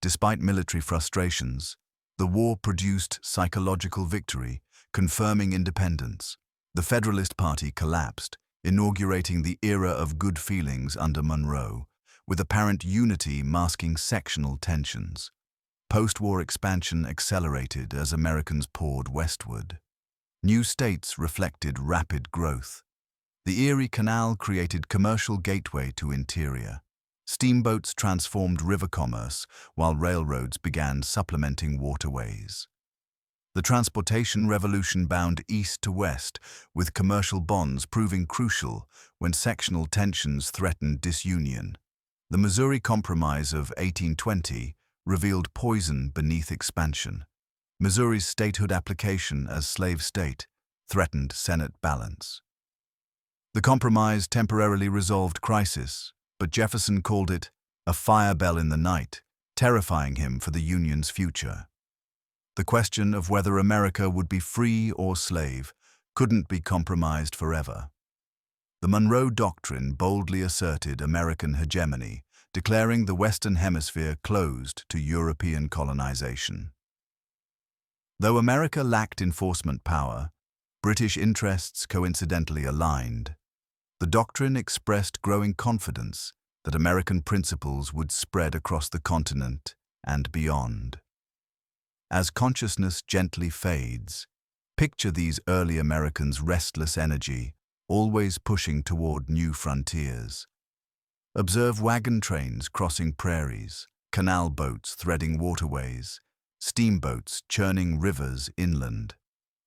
Despite military frustrations, the war produced psychological victory, confirming independence. The Federalist Party collapsed, inaugurating the era of good feelings under Monroe, with apparent unity masking sectional tensions. Post-war expansion accelerated as Americans poured westward. New states reflected rapid growth. The Erie Canal created commercial gateway to interior. Steamboats transformed river commerce, while railroads began supplementing waterways. The transportation revolution bound east to west, with commercial bonds proving crucial when sectional tensions threatened disunion. The Missouri Compromise of 1820 revealed poison beneath expansion. Missouri's statehood application as slave state threatened Senate balance. The compromise temporarily resolved crisis, but Jefferson called it a fire bell in the night, terrifying him for the Union's future. The question of whether America would be free or slave couldn't be compromised forever. The Monroe Doctrine boldly asserted American hegemony, declaring the Western Hemisphere closed to European colonization. Though America lacked enforcement power, British interests coincidentally aligned. The doctrine expressed growing confidence that American principles would spread across the continent and beyond. As consciousness gently fades, picture these early Americans' restless energy, always pushing toward new frontiers. Observe wagon trains crossing prairies, canal boats threading waterways, steamboats churning rivers inland.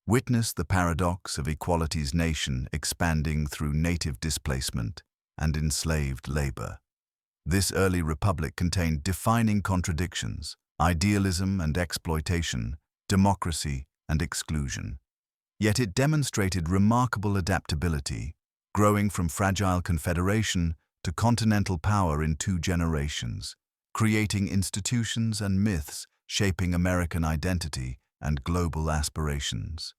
Witness the paradox of equality's nation expanding through native displacement and enslaved labor. This early republic contained defining contradictions: idealism and exploitation, democracy and exclusion. Yet it demonstrated remarkable adaptability, growing from fragile confederation to continental power in 2 generations, creating institutions and myths shaping American identity and global aspirations.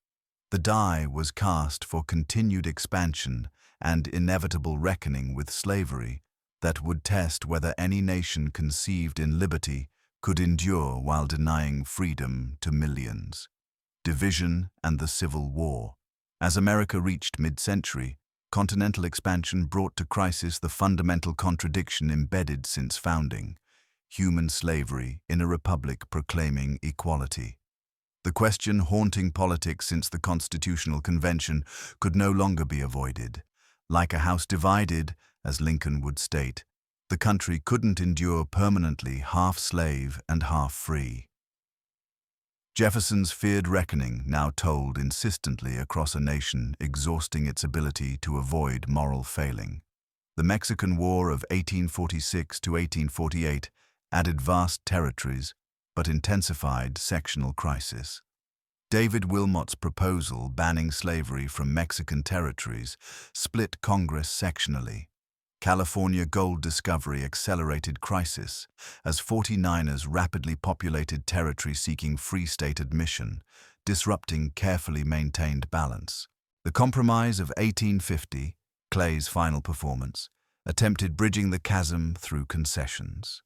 The die was cast for continued expansion and inevitable reckoning with slavery that would test whether any nation conceived in liberty could endure while denying freedom to millions. Division and the Civil War. As America reached mid-century, continental expansion brought to crisis the fundamental contradiction embedded since founding: human slavery in a republic proclaiming equality. The question haunting politics since the Constitutional Convention could no longer be avoided. Like a house divided, as Lincoln would state, the country couldn't endure permanently half slave and half free. Jefferson's feared reckoning now told insistently across a nation exhausting its ability to avoid moral failing. The Mexican War of 1846 to 1848 added vast territories but intensified sectional crisis. David Wilmot's proposal banning slavery from Mexican territories split Congress sectionally. California gold discovery accelerated crisis as 49ers rapidly populated territory seeking free state admission, disrupting carefully maintained balance. The Compromise of 1850, Clay's final performance, attempted bridging the chasm through concessions.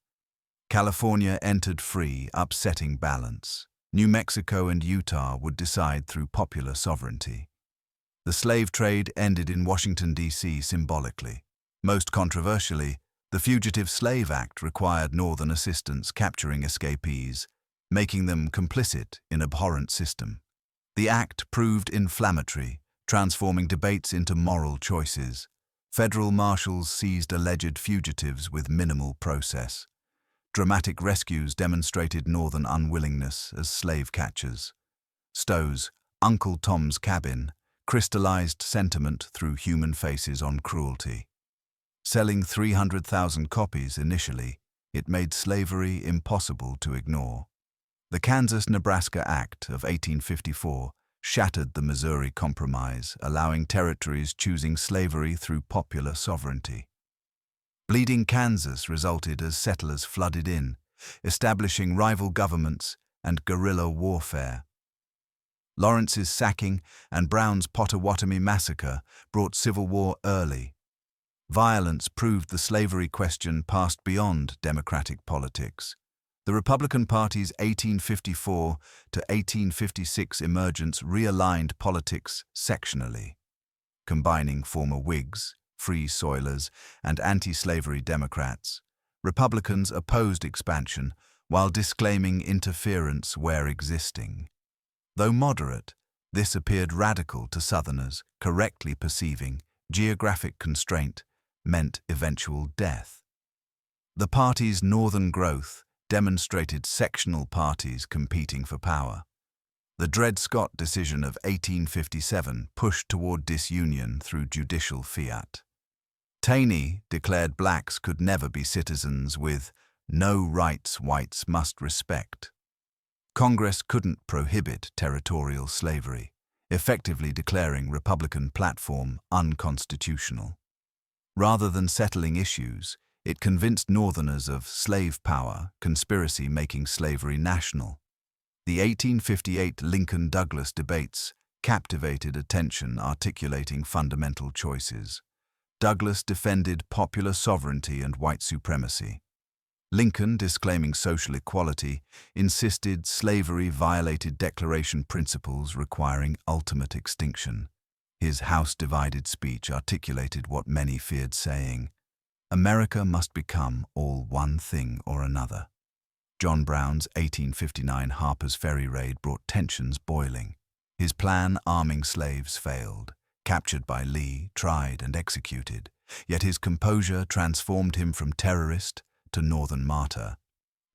California entered free, upsetting balance. New Mexico and Utah would decide through popular sovereignty. The slave trade ended in Washington, D.C. symbolically. Most controversially, the Fugitive Slave Act required Northern assistance capturing escapees, making them complicit in abhorrent system. The act proved inflammatory, transforming debates into moral choices. Federal marshals seized alleged fugitives with minimal process. Dramatic rescues demonstrated Northern unwillingness as slave catchers. Stowe's Uncle Tom's Cabin crystallized sentiment through human faces on cruelty. Selling 300,000 copies initially, it made slavery impossible to ignore. The Kansas-Nebraska Act of 1854 shattered the Missouri Compromise, allowing territories choosing slavery through popular sovereignty. Bleeding Kansas resulted as settlers flooded in, establishing rival governments and guerrilla warfare. Lawrence's sacking and Brown's Pottawatomie massacre brought civil war early. Violence proved the slavery question passed beyond democratic politics. The Republican Party's 1854 to 1856 emergence realigned politics sectionally, combining former Whigs, Free Soilers, and anti-slavery Democrats. Republicans opposed expansion while disclaiming interference where existing. Though moderate, this appeared radical to Southerners, correctly perceiving Geographic constraint meant eventual death. The party's northern growth demonstrated sectional parties competing for power. The Dred Scott decision of 1857 pushed toward disunion through judicial fiat. Taney declared blacks could never be citizens with no rights whites must respect. Congress couldn't prohibit territorial slavery, effectively declaring Republican platform unconstitutional. Rather than settling issues, it convinced Northerners of slave power conspiracy making slavery national. The 1858 Lincoln-Douglas debates captivated attention articulating fundamental choices. Douglas defended popular sovereignty and white supremacy. Lincoln, disclaiming social equality, insisted slavery violated Declaration principles requiring ultimate extinction. His House-divided speech articulated what many feared saying, "America must become all one thing or another." John Brown's 1859 Harper's Ferry raid brought tensions boiling. His plan arming slaves failed. Captured by Lee, tried and executed, yet his composure transformed him from terrorist to Northern martyr.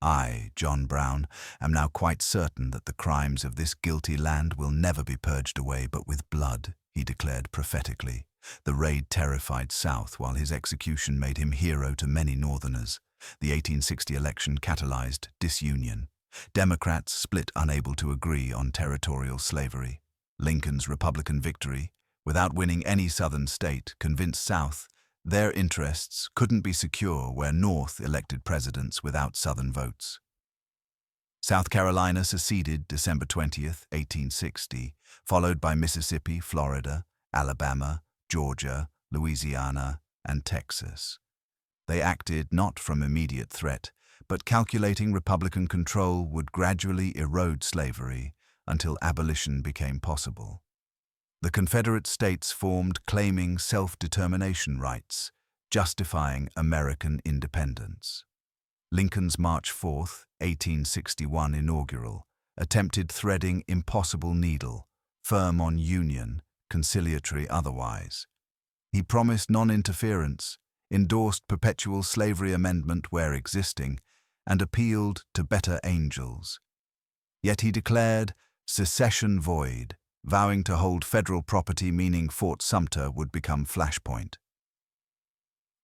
"I, John Brown, am now quite certain that the crimes of this guilty land will never be purged away but with blood," he declared prophetically. The raid terrified South, while his execution made him hero to many Northerners. The 1860 election catalyzed disunion. Democrats split, unable to agree on territorial slavery. Lincoln's Republican victory, without winning any Southern state, convinced South their interests couldn't be secure where North elected presidents without Southern votes. South Carolina seceded December 20th, 1860, followed by Mississippi, Florida, Alabama, Georgia, Louisiana, and Texas. They acted not from immediate threat, but calculating Republican control would gradually erode slavery until abolition became possible. The Confederate states formed claiming self-determination rights, justifying American independence. Lincoln's March 4, 1861 inaugural attempted threading impossible needle, firm on Union, conciliatory otherwise. He promised non-interference, endorsed perpetual slavery amendment where existing, and appealed to better angels. Yet he declared secession void, vowing to hold federal property, meaning Fort Sumter would become flashpoint.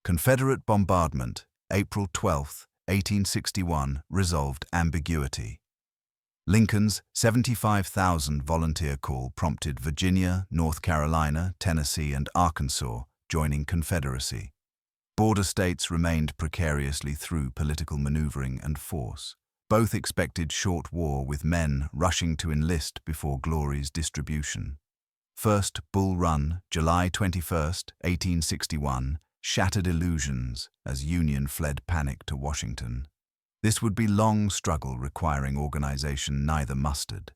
Confederate bombardment, April 12, 1861, resolved ambiguity. Lincoln's 75,000 volunteer call prompted Virginia, North Carolina, Tennessee, and Arkansas joining Confederacy. Border states remained precariously through political maneuvering and force. Both expected short war with men rushing to enlist before glory's distribution. First Bull Run, July 21, 1861, shattered illusions as Union fled panic to Washington. This would be long struggle requiring organization neither mustered.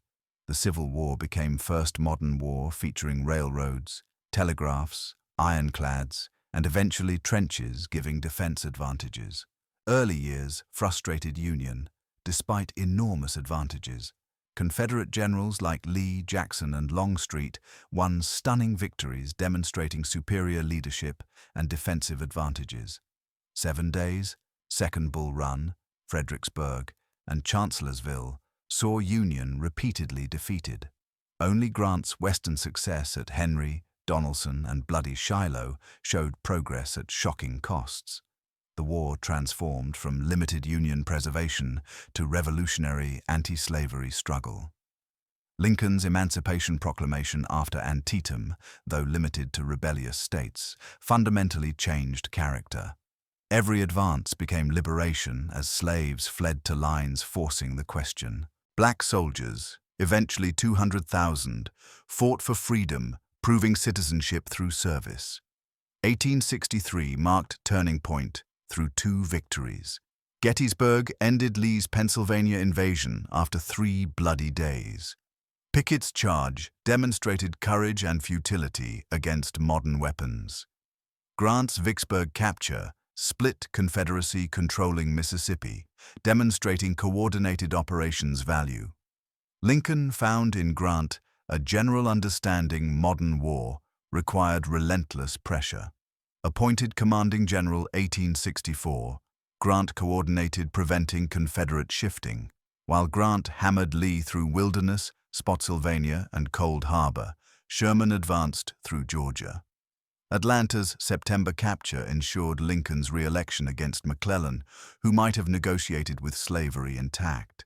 The Civil War became first modern war featuring railroads, telegraphs, ironclads, and eventually trenches giving defense advantages. Early years frustrated Union. Despite enormous advantages, Confederate generals like Lee, Jackson, and Longstreet won stunning victories demonstrating superior leadership and defensive advantages. 7 days, Second Bull Run, Fredericksburg, and Chancellorsville saw Union repeatedly defeated. Only Grant's Western success at Henry, Donelson, and Bloody Shiloh showed progress at shocking costs. The war transformed from limited Union preservation to revolutionary anti-slavery struggle. Lincoln's Emancipation Proclamation after Antietam, though limited to rebellious states, fundamentally changed character. Every advance became liberation as slaves fled to lines forcing the question. Black soldiers, eventually 200,000, fought for freedom, proving citizenship through service. 1863 marked turning point through 2 victories. Gettysburg ended Lee's Pennsylvania invasion after 3 bloody days. Pickett's charge demonstrated courage and futility against modern weapons. Grant's Vicksburg capture split Confederacy controlling Mississippi, demonstrating coordinated operations value. Lincoln found in Grant a general understanding modern war required relentless pressure. Appointed Commanding General 1864, Grant coordinated preventing Confederate shifting. While Grant hammered Lee through Wilderness, Spotsylvania, and Cold Harbor, Sherman advanced through Georgia. Atlanta's September capture ensured Lincoln's re-election against McClellan, who might have negotiated with slavery intact.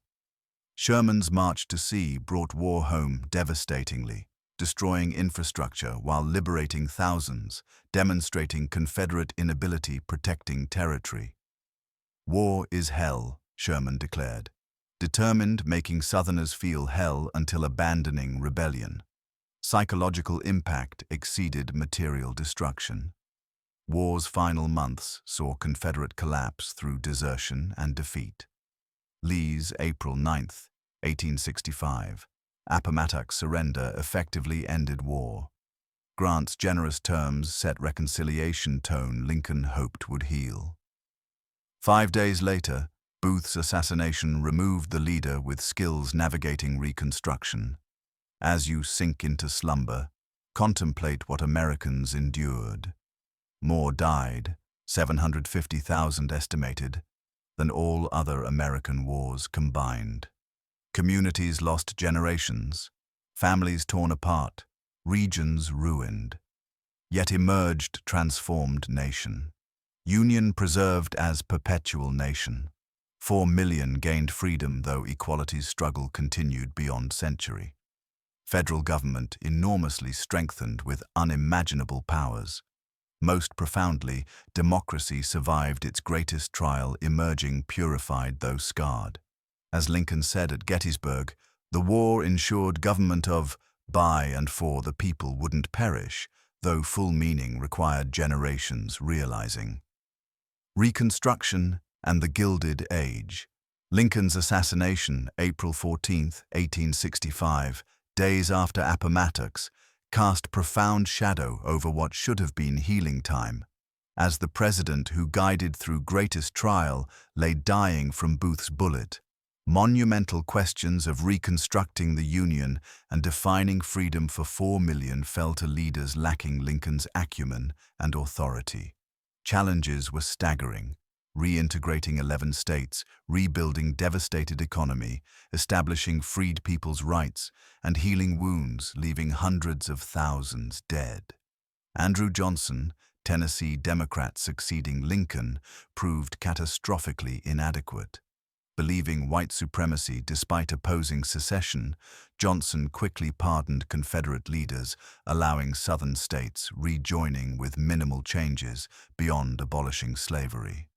Sherman's march to sea brought war home devastatingly, destroying infrastructure while liberating thousands, demonstrating Confederate inability protecting territory. "War is hell," Sherman declared, determined making Southerners feel hell until abandoning rebellion. Psychological impact exceeded material destruction. War's final months saw Confederate collapse through desertion and defeat. Lee's April 9, 1865, Appomattox surrender effectively ended war. Grant's generous terms set reconciliation tone Lincoln hoped would heal. 5 days later, Booth's assassination removed the leader with skills navigating Reconstruction. As you sink into slumber, contemplate what Americans endured. More died, 750,000 estimated, than all other American wars combined. Communities lost generations, families torn apart, regions ruined. Yet emerged transformed nation. Union preserved as perpetual nation. 4 million gained freedom though equality's struggle continued beyond century. Federal government enormously strengthened with unimaginable powers. Most profoundly, democracy survived its greatest trial, emerging purified though scarred. As Lincoln said at Gettysburg, the war ensured government of, by and for the people wouldn't perish, though full meaning required generations realizing. Reconstruction and the Gilded Age. Lincoln's assassination, April 14, 1865, days after Appomattox, cast profound shadow over what should have been healing time, as the president who guided through greatest trial lay dying from Booth's bullet. Monumental questions of reconstructing the Union and defining freedom for 4 million fell to leaders lacking Lincoln's acumen and authority. Challenges were staggering: reintegrating 11 states, rebuilding devastated economy, establishing freed people's rights, and healing wounds, leaving hundreds of thousands dead. Andrew Johnson, Tennessee Democrat succeeding Lincoln, proved catastrophically inadequate. Believing white supremacy despite opposing secession, Johnson quickly pardoned Confederate leaders, allowing Southern states rejoining with minimal changes beyond abolishing slavery.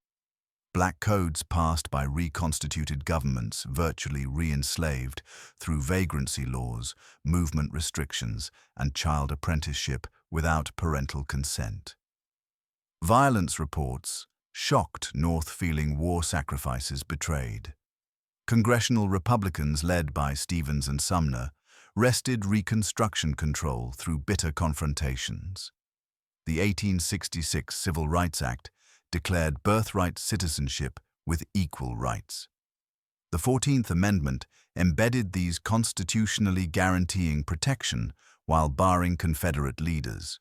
Black codes passed by reconstituted governments virtually re-enslaved through vagrancy laws, movement restrictions, and child apprenticeship without parental consent. Violence reports shocked North feeling war sacrifices betrayed. Congressional Republicans led by Stevens and Sumner wrested Reconstruction control through bitter confrontations. The 1866 Civil Rights Act declared birthright citizenship with equal rights. The 14th Amendment embedded these constitutionally guaranteeing protection while barring Confederate leaders.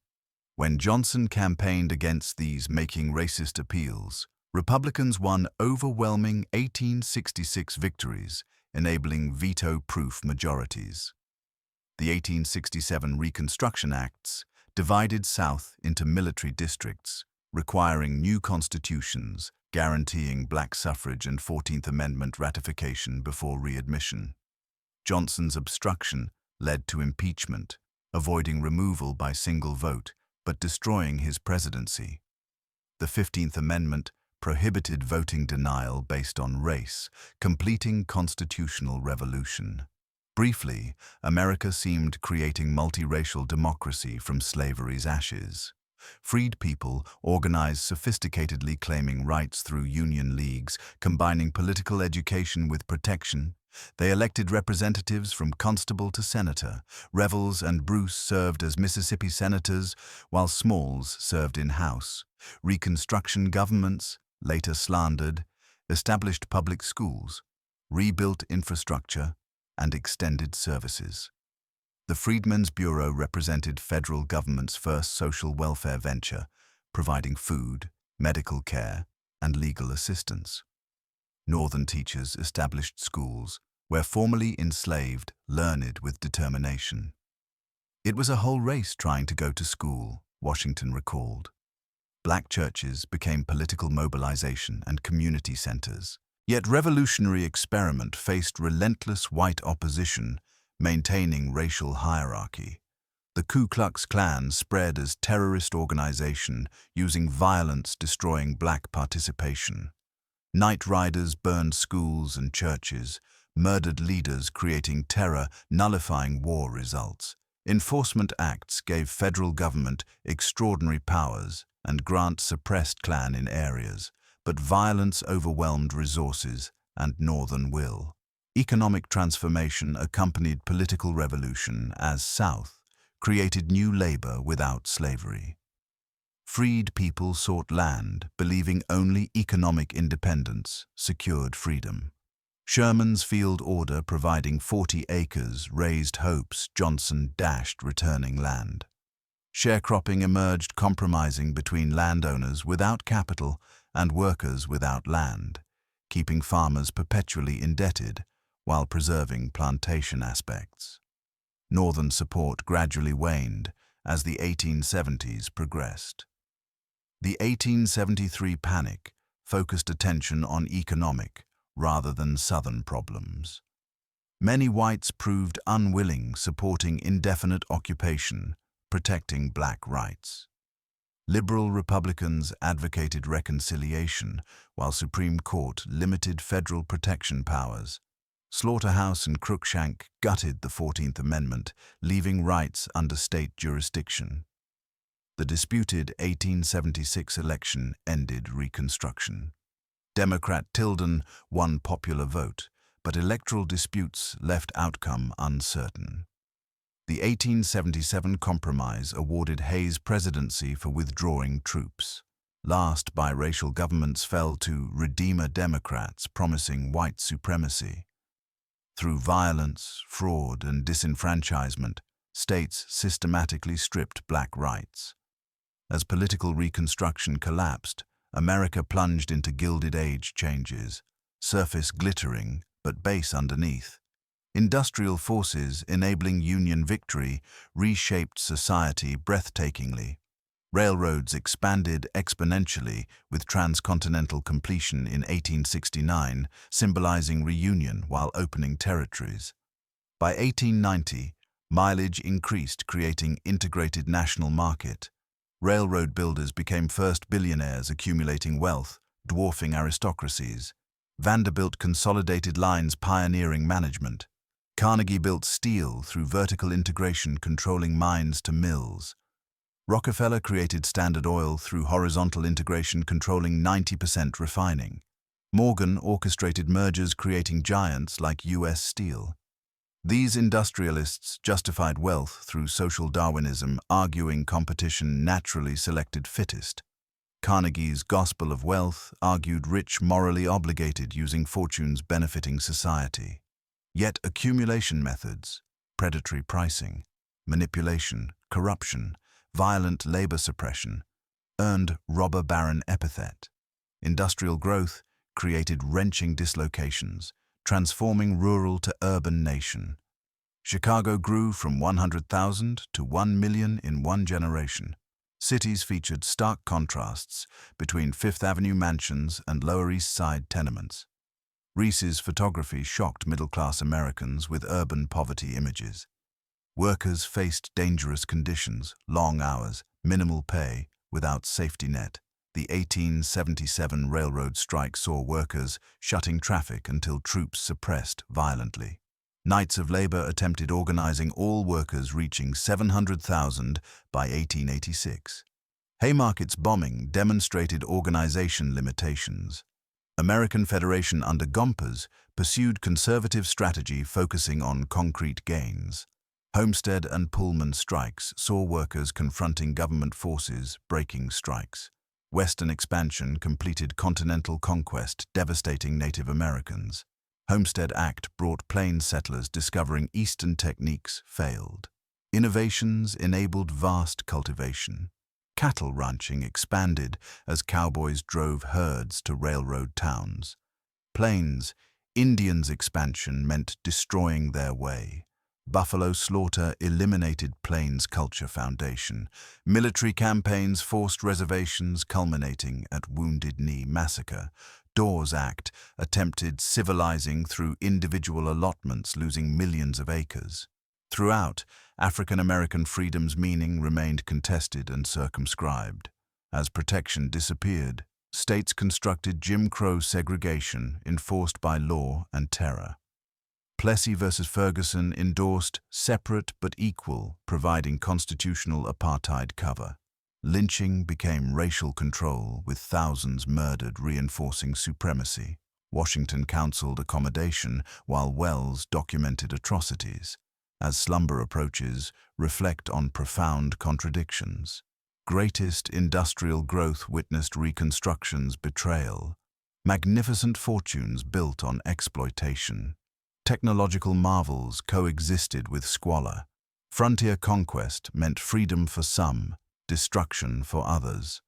When Johnson campaigned against these making racist appeals, Republicans won overwhelming 1866 victories, enabling veto-proof majorities. The 1867 Reconstruction Acts divided South into military districts, requiring new constitutions, guaranteeing black suffrage and 14th Amendment ratification before readmission. Johnson's obstruction led to impeachment, avoiding removal by single vote, but destroying his presidency. The 15th Amendment prohibited voting denial based on race, completing constitutional revolution. Briefly, America seemed creating multiracial democracy from slavery's ashes. Freed people organized sophisticatedly, claiming rights through union leagues, combining political education with protection. They elected representatives from constable to senator. Revels and Bruce served as Mississippi senators, while Smalls served in House. Reconstruction governments, later slandered, established public schools, rebuilt infrastructure, and extended services. The Freedmen's Bureau represented federal government's first social welfare venture, providing food, medical care, and legal assistance. Northern teachers established schools where formerly enslaved learned with determination. It was a whole race trying to go to school, Washington recalled. Black churches became political mobilization and community centers. Yet revolutionary experiment faced relentless white opposition, maintaining racial hierarchy. The Ku Klux Klan spread as terrorist organization, using violence destroying black participation. Night riders burned schools and churches, murdered leaders creating terror, nullifying war results. Enforcement acts gave federal government extraordinary powers, and Grant suppressed Klan in areas, but violence overwhelmed resources and Northern will. Economic transformation accompanied political revolution as South created new labor without slavery. Freed people sought land, believing only economic independence secured freedom. Sherman's field order providing 40 acres raised hopes Johnson dashed returning land. Sharecropping emerged, compromising between landowners without capital and workers without land, keeping farmers perpetually indebted while preserving plantation aspects. Northern support gradually waned as the 1870s progressed. The 1873 panic focused attention on economic rather than Southern problems. Many whites proved unwilling, supporting indefinite occupation, protecting black rights. Liberal Republicans advocated reconciliation, while Supreme Court limited federal protection powers. Slaughterhouse and Cruikshank gutted the 14th Amendment, leaving rights under state jurisdiction. The disputed 1876 election ended Reconstruction. Democrat Tilden won popular vote, but electoral disputes left outcome uncertain. The 1877 Compromise awarded Hayes presidency for withdrawing troops. Last biracial governments fell to Redeemer Democrats promising white supremacy. Through violence, fraud, and disenfranchisement, states systematically stripped black rights. As political reconstruction collapsed, America plunged into Gilded Age changes, surface glittering but base underneath. Industrial forces enabling Union victory reshaped society breathtakingly. Railroads expanded exponentially with transcontinental completion in 1869, symbolizing reunion while opening territories. By 1890, mileage increased, creating integrated national market. Railroad builders became first billionaires, accumulating wealth, dwarfing aristocracies. Vanderbilt consolidated lines, pioneering management. Carnegie built steel through vertical integration, controlling mines to mills. Rockefeller created Standard Oil through horizontal integration, controlling 90% refining. Morgan orchestrated mergers, creating giants like U.S. Steel. These industrialists justified wealth through social Darwinism, arguing competition naturally selected fittest. Carnegie's Gospel of Wealth argued rich morally obligated, using fortunes benefiting society. Yet accumulation methods, predatory pricing, manipulation, corruption, violent labor suppression, earned robber baron epithet. Industrial growth created wrenching dislocations, transforming rural to urban nation. Chicago grew from 100,000 to 1 million in one generation. Cities featured stark contrasts between Fifth Avenue mansions and Lower East Side tenements. Reese's photography shocked middle-class Americans with urban poverty images. Workers faced dangerous conditions, long hours, minimal pay, without safety net. The 1877 railroad strike saw workers shutting traffic until troops suppressed violently. Knights of Labor attempted organizing all workers, reaching 700,000 by 1886. Haymarket's bombing demonstrated organization limitations. American Federation under Gompers pursued conservative strategy focusing on concrete gains. Homestead and Pullman strikes saw workers confronting government forces, breaking strikes. Western expansion completed continental conquest, devastating Native Americans. Homestead Act brought plains settlers discovering Eastern techniques failed. Innovations enabled vast cultivation. Cattle ranching expanded as cowboys drove herds to railroad towns. Plains, Indians' expansion meant destroying their way. Buffalo slaughter eliminated Plains culture foundation. Military campaigns forced reservations, culminating at Wounded Knee Massacre. Dawes Act attempted civilizing through individual allotments, losing millions of acres. Throughout, African American freedom's meaning remained contested and circumscribed. As protection disappeared, states constructed Jim Crow segregation enforced by law and terror. Plessy versus Ferguson endorsed separate but equal, providing constitutional apartheid cover. Lynching became racial control, with thousands murdered, reinforcing supremacy. Washington counseled accommodation, while Wells documented atrocities. As slumber approaches, reflect on profound contradictions. Greatest industrial growth witnessed Reconstruction's betrayal. Magnificent fortunes built on exploitation. Technological marvels coexisted with squalor. Frontier conquest meant freedom for some, destruction for others.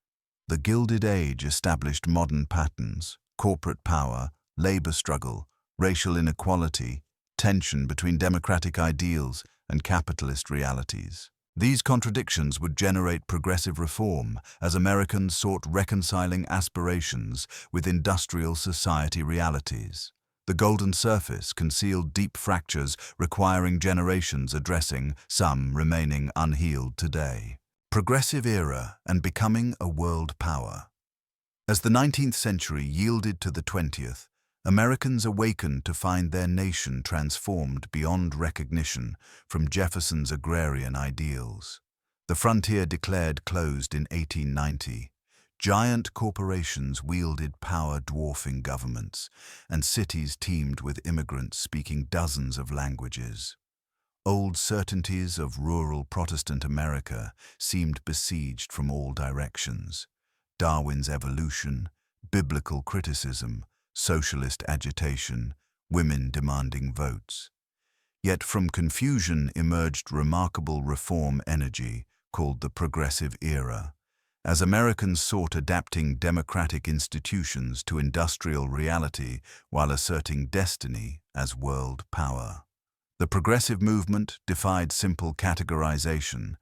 The Gilded Age established modern patterns: corporate power, labor struggle, racial inequality, tension between democratic ideals and capitalist realities. These contradictions would generate progressive reform as Americans sought reconciling aspirations with industrial society realities. The golden surface concealed deep fractures requiring generations addressing, some remaining unhealed today. Progressive era and becoming a world power. As the 19th century yielded to the 20th, Americans awakened to find their nation transformed beyond recognition from Jefferson's agrarian ideals. The frontier declared closed in 1890. Giant corporations wielded power dwarfing governments, and cities teemed with immigrants speaking dozens of languages. Old certainties of rural Protestant America seemed besieged from all directions. Darwin's evolution, biblical criticism, socialist agitation, women demanding votes. Yet from confusion emerged remarkable reform energy called the Progressive Era. As Americans sought adapting democratic institutions to industrial reality while asserting destiny as world power. The progressive movement defied simple categorization,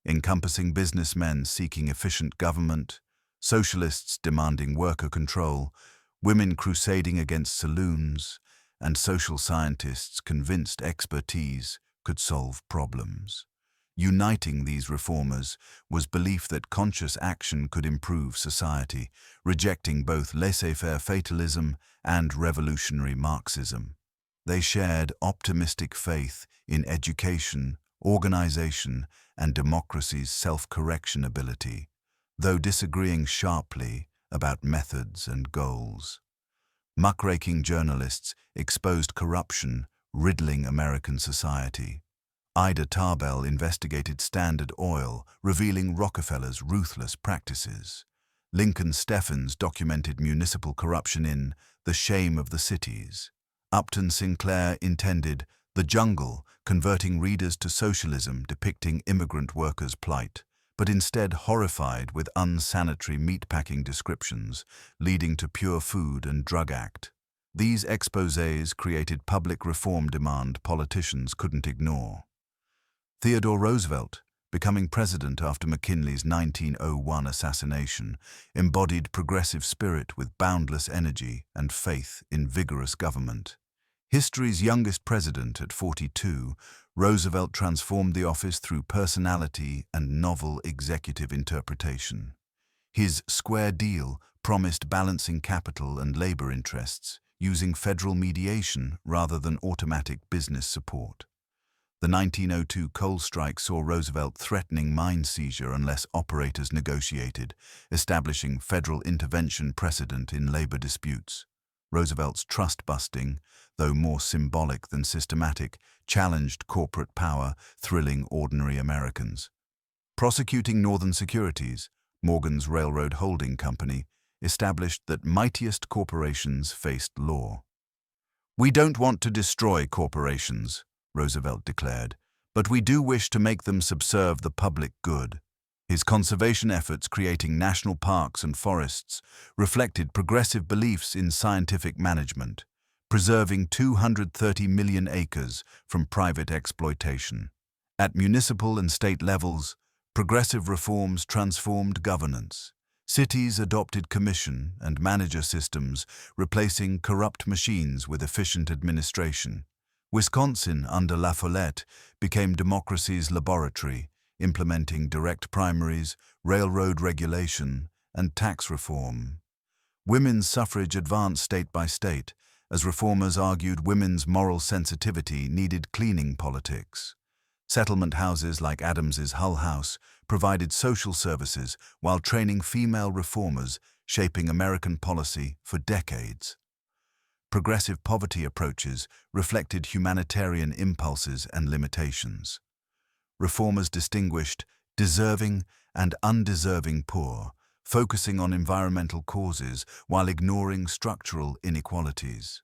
encompassing businessmen seeking efficient government, socialists demanding worker control, women crusading against saloons, and social scientists convinced expertise could solve problems. Uniting these reformers was belief that conscious action could improve society, rejecting both laissez-faire fatalism and revolutionary Marxism. They shared optimistic faith in education, organization, and democracy's self-correction ability, though disagreeing sharply about methods and goals. Muckraking journalists exposed corruption riddling American society. Ida Tarbell investigated Standard Oil, revealing Rockefeller's ruthless practices. Lincoln Steffens documented municipal corruption in The Shame of the Cities. Upton Sinclair intended The Jungle, converting readers to socialism depicting immigrant workers' plight, but instead horrified with unsanitary meatpacking descriptions, leading to Pure Food and Drug Act. These exposés created public reform demand politicians couldn't ignore. Theodore Roosevelt, becoming president after McKinley's 1901 assassination, embodied progressive spirit with boundless energy and faith in vigorous government. History's youngest president at 42, Roosevelt transformed the office through personality and novel executive interpretation. His square deal promised balancing capital and labor interests, using federal mediation rather than automatic business support. The 1902 coal strike saw Roosevelt threatening mine seizure unless operators negotiated, establishing federal intervention precedent in labor disputes. Roosevelt's trust-busting, though more symbolic than systematic, challenged corporate power, thrilling ordinary Americans. Prosecuting Northern Securities, Morgan's railroad holding company, established that mightiest corporations faced law. "We don't want to destroy corporations," Roosevelt declared, but we do wish to make them subserve the public good. His conservation efforts creating national parks and forests reflected progressive beliefs in scientific management, preserving 230 million acres from private exploitation. At municipal and state levels, progressive reforms transformed governance. Cities adopted commission and manager systems, replacing corrupt machines with efficient administration. Wisconsin, under La Follette, became democracy's laboratory, implementing direct primaries, railroad regulation, and tax reform. Women's suffrage advanced state by state, as reformers argued women's moral sensitivity needed cleaning politics. Settlement houses like Adams's Hull House provided social services while training female reformers, shaping American policy for decades. Progressive poverty approaches reflected humanitarian impulses and limitations. Reformers distinguished deserving and undeserving poor, focusing on environmental causes while ignoring structural inequalities.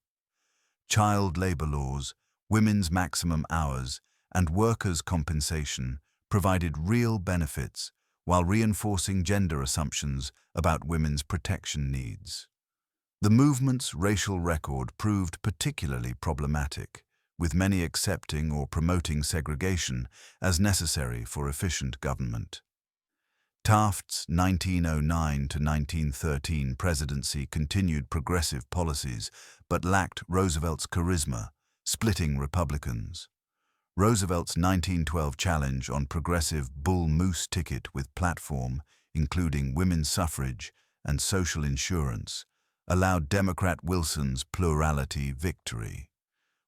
Child labor laws, women's maximum hours, and workers' compensation provided real benefits while reinforcing gender assumptions about women's protection needs. The movement's racial record proved particularly problematic, with many accepting or promoting segregation as necessary for efficient government. Taft's 1909 to 1913 presidency continued progressive policies but lacked Roosevelt's charisma, splitting Republicans. Roosevelt's 1912 challenge on progressive bull moose ticket with platform, including women's suffrage and social insurance, allowed Democrat Wilson's plurality victory.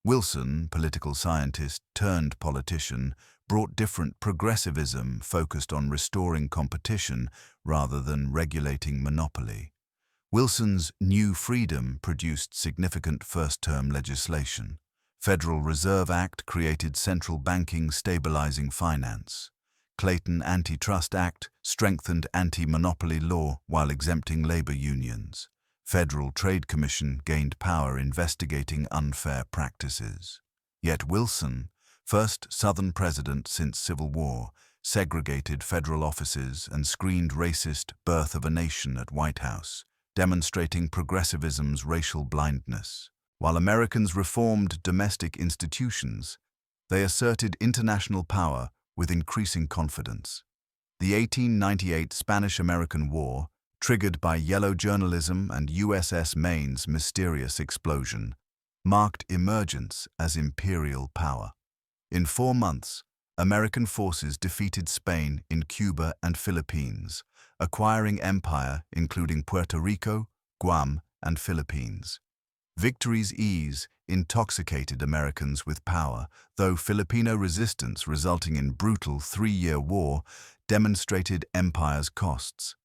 Wilson, political scientist turned politician, brought different progressivism focused on restoring competition rather than regulating monopoly. Wilson's New Freedom produced significant first-term legislation. Federal Reserve Act created central banking stabilizing finance. Clayton Antitrust Act strengthened anti-monopoly law while exempting labor unions. Federal Trade Commission gained power investigating unfair practices. Yet Wilson, first Southern president since Civil War, segregated federal offices and screened racist birth of a nation at White House, demonstrating progressivism's racial blindness. While Americans reformed domestic institutions, they asserted international power with increasing confidence. The 1898 Spanish-American War, triggered by yellow journalism and USS Maine's mysterious explosion, marked emergence as imperial power. In 4 months, American forces defeated Spain in Cuba and Philippines, acquiring empire including Puerto Rico, Guam, and Philippines. Victory's ease intoxicated Americans with power, though Filipino resistance resulting in brutal 3-year war demonstrated empire's costs.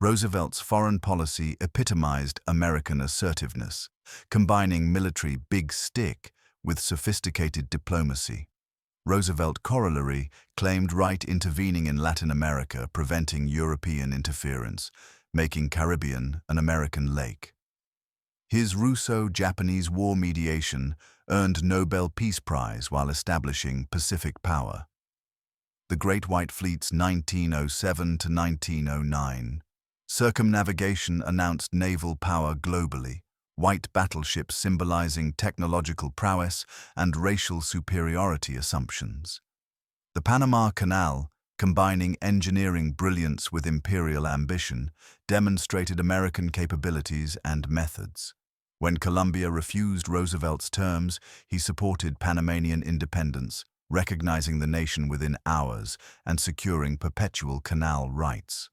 Roosevelt's foreign policy epitomized American assertiveness, combining military big stick with sophisticated diplomacy. Roosevelt corollary claimed right intervening in Latin America, preventing European interference, making Caribbean an American lake. His Russo-Japanese War mediation earned Nobel Peace Prize while establishing Pacific power. The Great White Fleet's 1907 to 1909 circumnavigation announced naval power globally, white battleships symbolizing technological prowess and racial superiority assumptions. The Panama Canal, combining engineering brilliance with imperial ambition, demonstrated American capabilities and methods. When Colombia refused Roosevelt's terms, he supported Panamanian independence, recognizing the nation within hours and securing perpetual canal rights.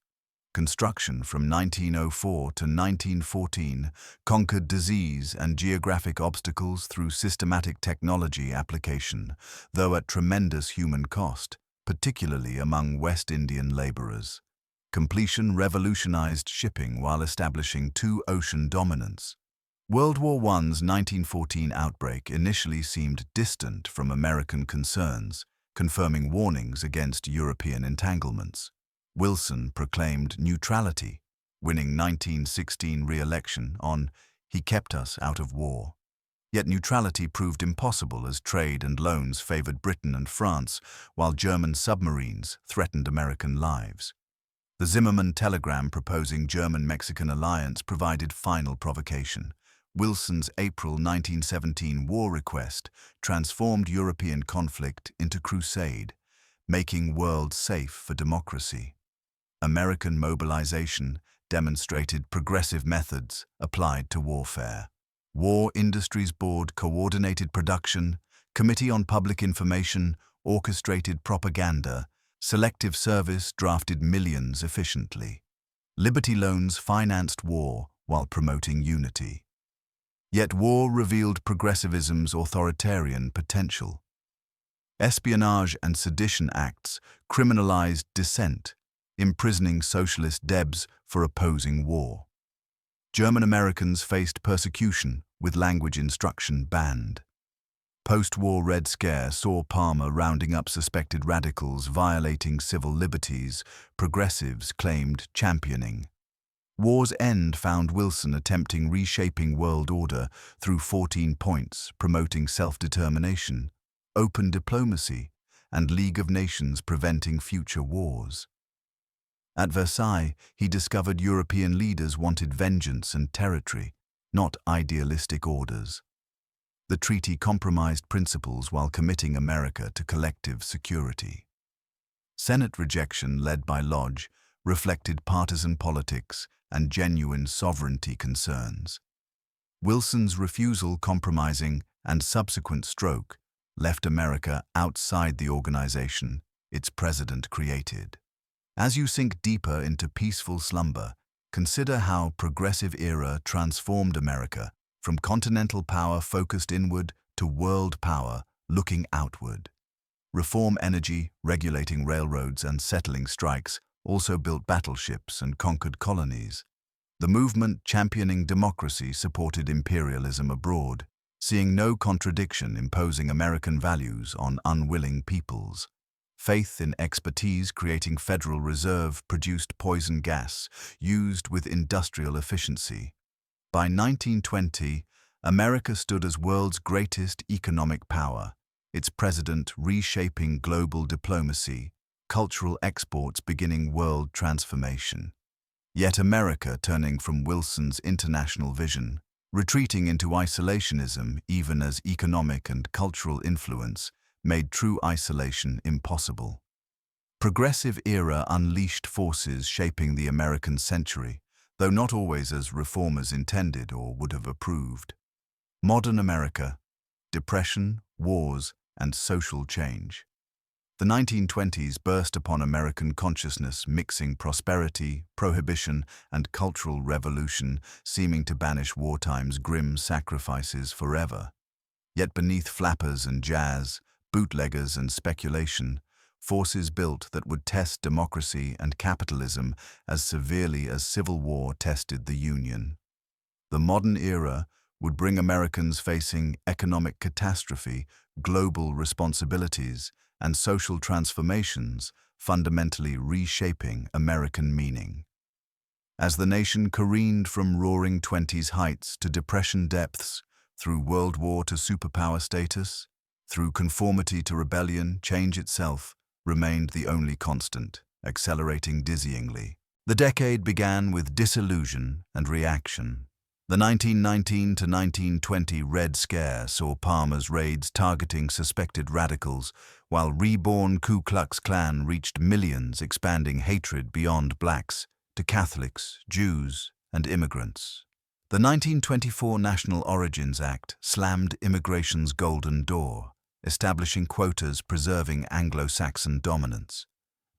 Construction from 1904 to 1914 conquered disease and geographic obstacles through systematic technology application, though at tremendous human cost, particularly among West Indian laborers. Completion revolutionized shipping while establishing two-ocean dominance. World War I's 1914 outbreak initially seemed distant from American concerns, confirming warnings against European entanglements. Wilson proclaimed neutrality, winning 1916 re-election on "He kept us out of war." Yet neutrality proved impossible as trade and loans favored Britain and France, while German submarines threatened American lives. The Zimmermann telegram proposing German-Mexican alliance provided final provocation. Wilson's April 1917 war request transformed European conflict into crusade, making world safe for democracy. American mobilization demonstrated progressive methods applied to warfare. War Industries Board coordinated production, Committee on Public Information orchestrated propaganda, Selective Service drafted millions efficiently. Liberty loans financed war while promoting unity. Yet war revealed progressivism's authoritarian potential. Espionage and Sedition Acts criminalized dissent, imprisoning socialist debs for opposing war. German Americans faced persecution with language instruction banned. Post-war Red Scare saw Palmer rounding up suspected radicals violating civil liberties, progressives claimed championing. War's end found Wilson attempting reshaping world order through 14 points promoting self-determination, open diplomacy, and League of Nations preventing future wars. At Versailles, he discovered European leaders wanted vengeance and territory, not idealistic orders. The treaty compromised principles while committing America to collective security. Senate rejection, led by Lodge, reflected partisan politics and genuine sovereignty concerns. Wilson's refusal, compromising, and subsequent stroke left America outside the organization its president created. As you sink deeper into peaceful slumber, consider how progressive era transformed America from continental power focused inward to world power looking outward. Reform energy, regulating railroads and settling strikes also built battleships and conquered colonies. The movement championing democracy supported imperialism abroad, seeing no contradiction imposing American values on unwilling peoples. Faith in expertise creating Federal Reserve produced poison gas used with industrial efficiency. By 1920, America stood as world's greatest economic power, its president reshaping global diplomacy, cultural exports beginning world transformation. Yet America, turning from Wilson's international vision, retreating into isolationism even as economic and cultural influence made true isolation impossible. Progressive era unleashed forces shaping the American century, though not always as reformers intended or would have approved. Modern America, depression, wars, and social change. The 1920s burst upon American consciousness, mixing prosperity, prohibition, and cultural revolution, seeming to banish wartime's grim sacrifices forever. Yet beneath flappers and jazz, bootleggers and speculation, forces built that would test democracy and capitalism as severely as Civil War tested the Union. The modern era would bring Americans facing economic catastrophe, global responsibilities, and social transformations, fundamentally reshaping American meaning. As the nation careened from roaring 20s heights to depression depths, through World War to superpower status, through conformity to rebellion, change itself remained the only constant, accelerating dizzyingly. The decade began with disillusion and reaction. The 1919 to 1920 Red Scare saw Palmer's raids targeting suspected radicals, while reborn Ku Klux Klan reached millions, expanding hatred beyond blacks to Catholics, Jews, and immigrants. The 1924 National Origins Act slammed immigration's golden door, establishing quotas preserving Anglo-Saxon dominance.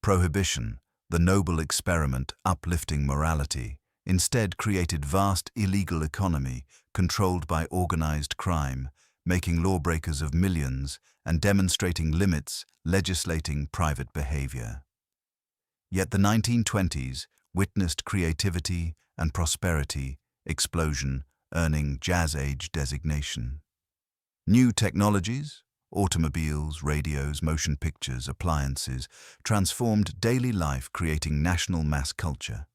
Prohibition, the noble experiment uplifting morality, instead created vast illegal economy controlled by organized crime, making lawbreakers of millions and demonstrating limits, legislating private behavior. Yet the 1920s witnessed creativity and prosperity explosion, earning Jazz Age designation. New technologies, automobiles, radios, motion pictures, appliances, transformed daily life, creating national mass culture.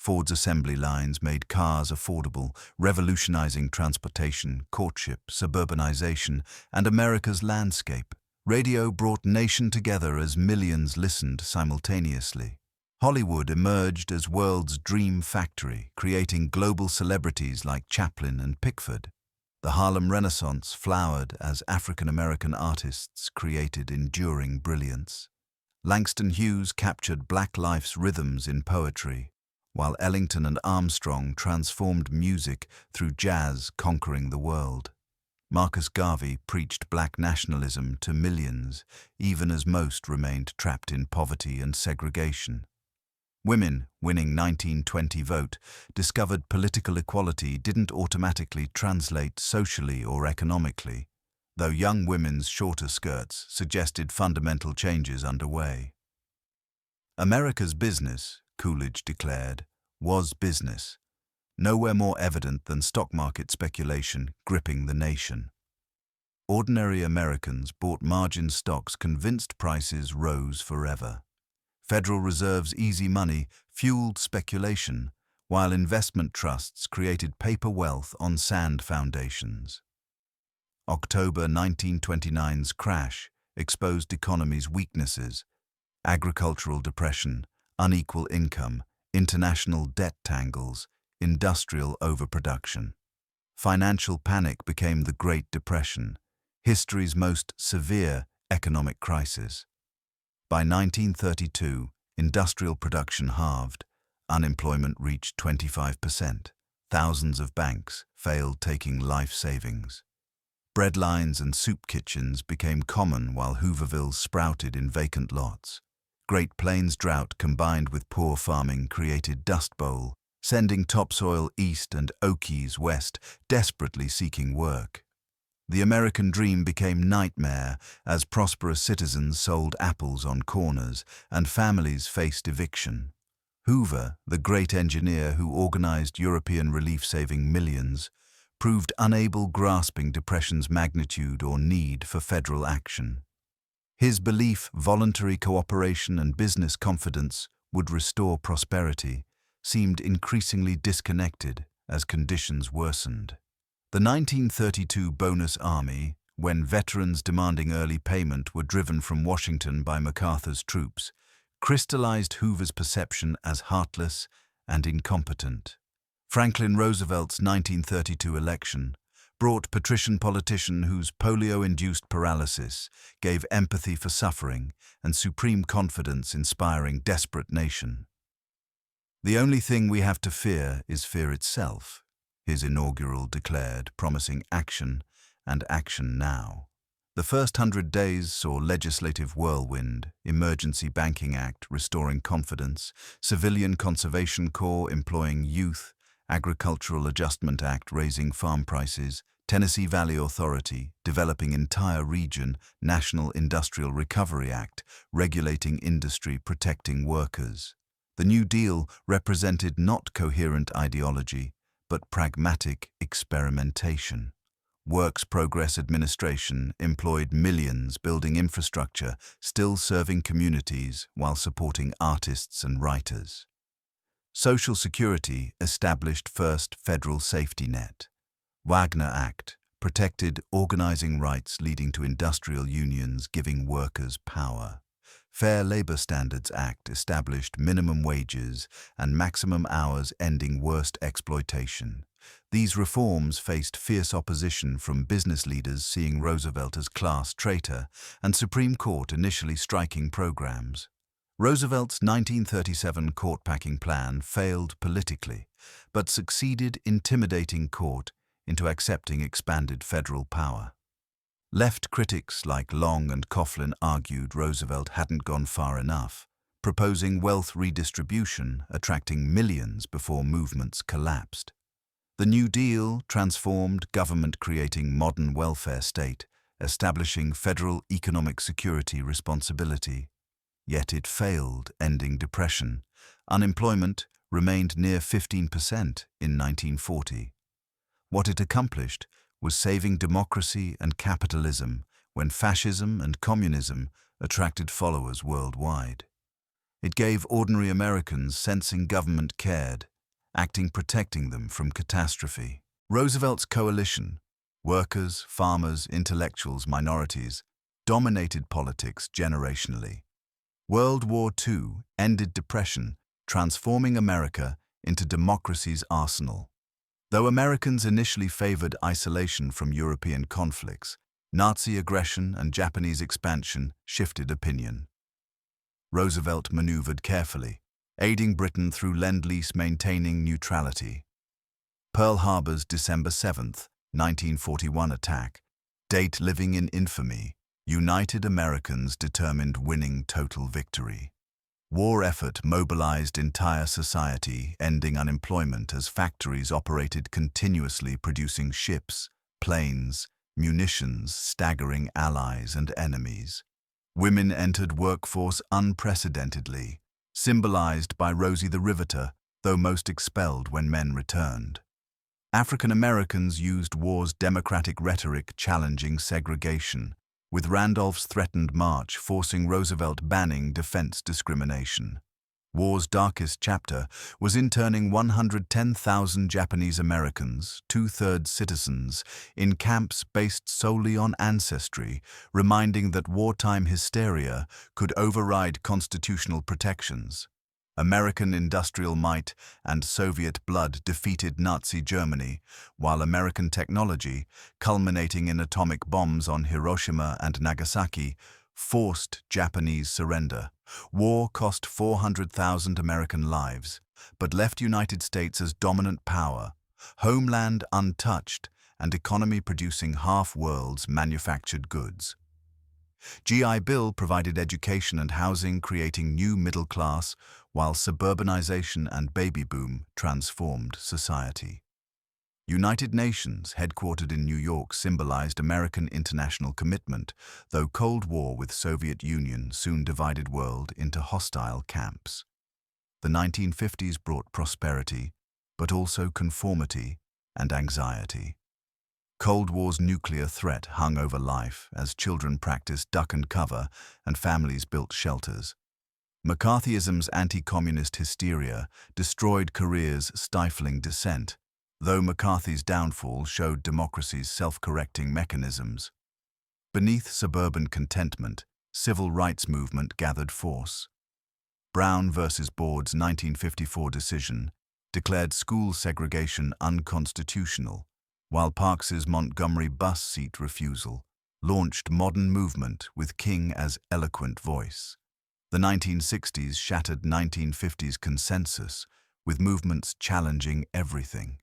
Ford's assembly lines made cars affordable, revolutionizing transportation, courtship, suburbanization, and America's landscape. Radio brought nation together as millions listened simultaneously. Hollywood emerged as world's dream factory, creating global celebrities like Chaplin and Pickford. The Harlem Renaissance flowered as African-American artists created enduring brilliance. Langston Hughes captured Black life's rhythms in poetry, while Ellington and Armstrong transformed music through jazz conquering the world. Marcus Garvey preached black nationalism to millions, even as most remained trapped in poverty and segregation. Women, winning 1920 vote, discovered political equality didn't automatically translate socially or economically, though young women's shorter skirts suggested fundamental changes underway. America's business, Coolidge declared, was business, nowhere more evident than stock market speculation gripping the nation. Ordinary Americans bought margin stocks convinced prices rose forever. Federal Reserve's easy money fueled speculation, while investment trusts created paper wealth on sand foundations. October 1929's crash exposed economy's weaknesses: agricultural depression, unequal income, international debt tangles, industrial overproduction. Financial panic became the Great Depression, history's most severe economic crisis. By 1932, industrial production halved, unemployment reached 25%. Thousands of banks failed taking life savings. Breadlines and soup kitchens became common while Hoovervilles sprouted in vacant lots. Great Plains drought combined with poor farming created Dust Bowl, sending topsoil east and Okies west, desperately seeking work. The American dream became nightmare as prosperous citizens sold apples on corners and families faced eviction. Hoover, the great engineer who organized European relief saving millions, proved unable grasping depression's magnitude or need for federal action. His belief voluntary cooperation and business confidence would restore prosperity seemed increasingly disconnected as conditions worsened. The 1932 Bonus Army, when veterans demanding early payment were driven from Washington by MacArthur's troops, crystallized Hoover's perception as heartless and incompetent. Franklin Roosevelt's 1932 election brought patrician politician whose polio-induced paralysis gave empathy for suffering and supreme confidence inspiring desperate nation. "The only thing we have to fear is fear itself," his inaugural declared, promising action, and action now. The first 100 days saw legislative whirlwind, Emergency Banking Act restoring confidence, Civilian Conservation Corps employing youth, Agricultural Adjustment Act raising farm prices, Tennessee Valley Authority developing entire region, National Industrial Recovery Act regulating industry, protecting workers. The New Deal represented not coherent ideology, but pragmatic experimentation. Works Progress Administration employed millions building infrastructure, still serving communities while supporting artists and writers. Social Security established first federal safety net. Wagner Act protected organizing rights leading to industrial unions giving workers power. Fair Labor Standards Act established minimum wages and maximum hours ending worst exploitation. These reforms faced fierce opposition from business leaders seeing Roosevelt as class traitor and Supreme Court initially striking programs. Roosevelt's 1937 court-packing plan failed politically, but succeeded intimidating court into accepting expanded federal power. Left critics like Long and Coughlin argued Roosevelt hadn't gone far enough, proposing wealth redistribution, attracting millions before movements collapsed. The New Deal transformed government creating modern welfare state, establishing federal economic security responsibility. Yet it failed, ending depression. Unemployment remained near 15% in 1940. What it accomplished was saving democracy and capitalism when fascism and communism attracted followers worldwide. It gave ordinary Americans sensing government cared acting protecting them from catastrophe. Roosevelt's coalition, workers, farmers, intellectuals, minorities, dominated politics generationally. World War II ended depression, transforming America into democracy's arsenal. Though Americans initially favored isolation from European conflicts, Nazi aggression and Japanese expansion shifted opinion. Roosevelt maneuvered carefully, aiding Britain through Lend-Lease, maintaining neutrality. Pearl Harbor's December 7, 1941 attack, date living in infamy, united Americans determined winning total victory. War effort mobilized entire society, ending unemployment as factories operated continuously, producing ships, planes, munitions, staggering allies and enemies. Women entered workforce unprecedentedly, symbolized by Rosie the Riveter, though most expelled when men returned. African Americans used war's democratic rhetoric challenging segregation, with Randolph's threatened march forcing Roosevelt banning defense discrimination. War's darkest chapter was interning 110,000 Japanese Americans, two-thirds citizens, in camps based solely on ancestry, reminding that wartime hysteria could override constitutional protections. American industrial might and Soviet blood defeated Nazi Germany, while American technology, culminating in atomic bombs on Hiroshima and Nagasaki, forced Japanese surrender. War cost 400,000 American lives, but left United States as dominant power, homeland untouched, and economy producing half-world's manufactured goods. GI Bill provided education and housing, creating new middle class, while suburbanization and baby boom transformed society. United Nations, headquartered in New York, symbolized American international commitment, though Cold War with Soviet Union soon divided world into hostile camps. The 1950s brought prosperity, but also conformity and anxiety. Cold War's nuclear threat hung over life as children practiced duck and cover and families built shelters. McCarthyism's anti-communist hysteria destroyed careers, stifling dissent, though McCarthy's downfall showed democracy's self-correcting mechanisms. Beneath suburban contentment, civil rights movement gathered force. Brown versus Board's 1954 decision declared school segregation unconstitutional, while Parks's Montgomery bus seat refusal launched modern movement with King as eloquent voice. The 1960s shattered 1950s consensus, with movements challenging everything.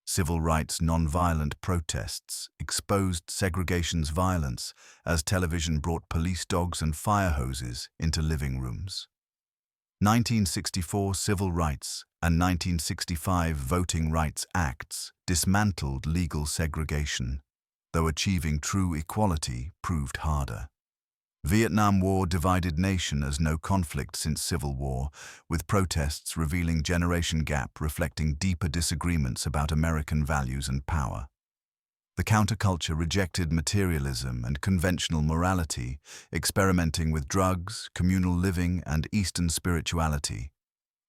Civil rights nonviolent protests exposed segregation's violence as television brought police dogs and fire hoses into living rooms. 1964 Civil Rights and 1965 Voting Rights Acts dismantled legal segregation, though achieving true equality proved harder. Vietnam War divided nation as no conflict since Civil War, with protests revealing generation gap reflecting deeper disagreements about American values and power. The counterculture rejected materialism and conventional morality, experimenting with drugs, communal living, and Eastern spirituality.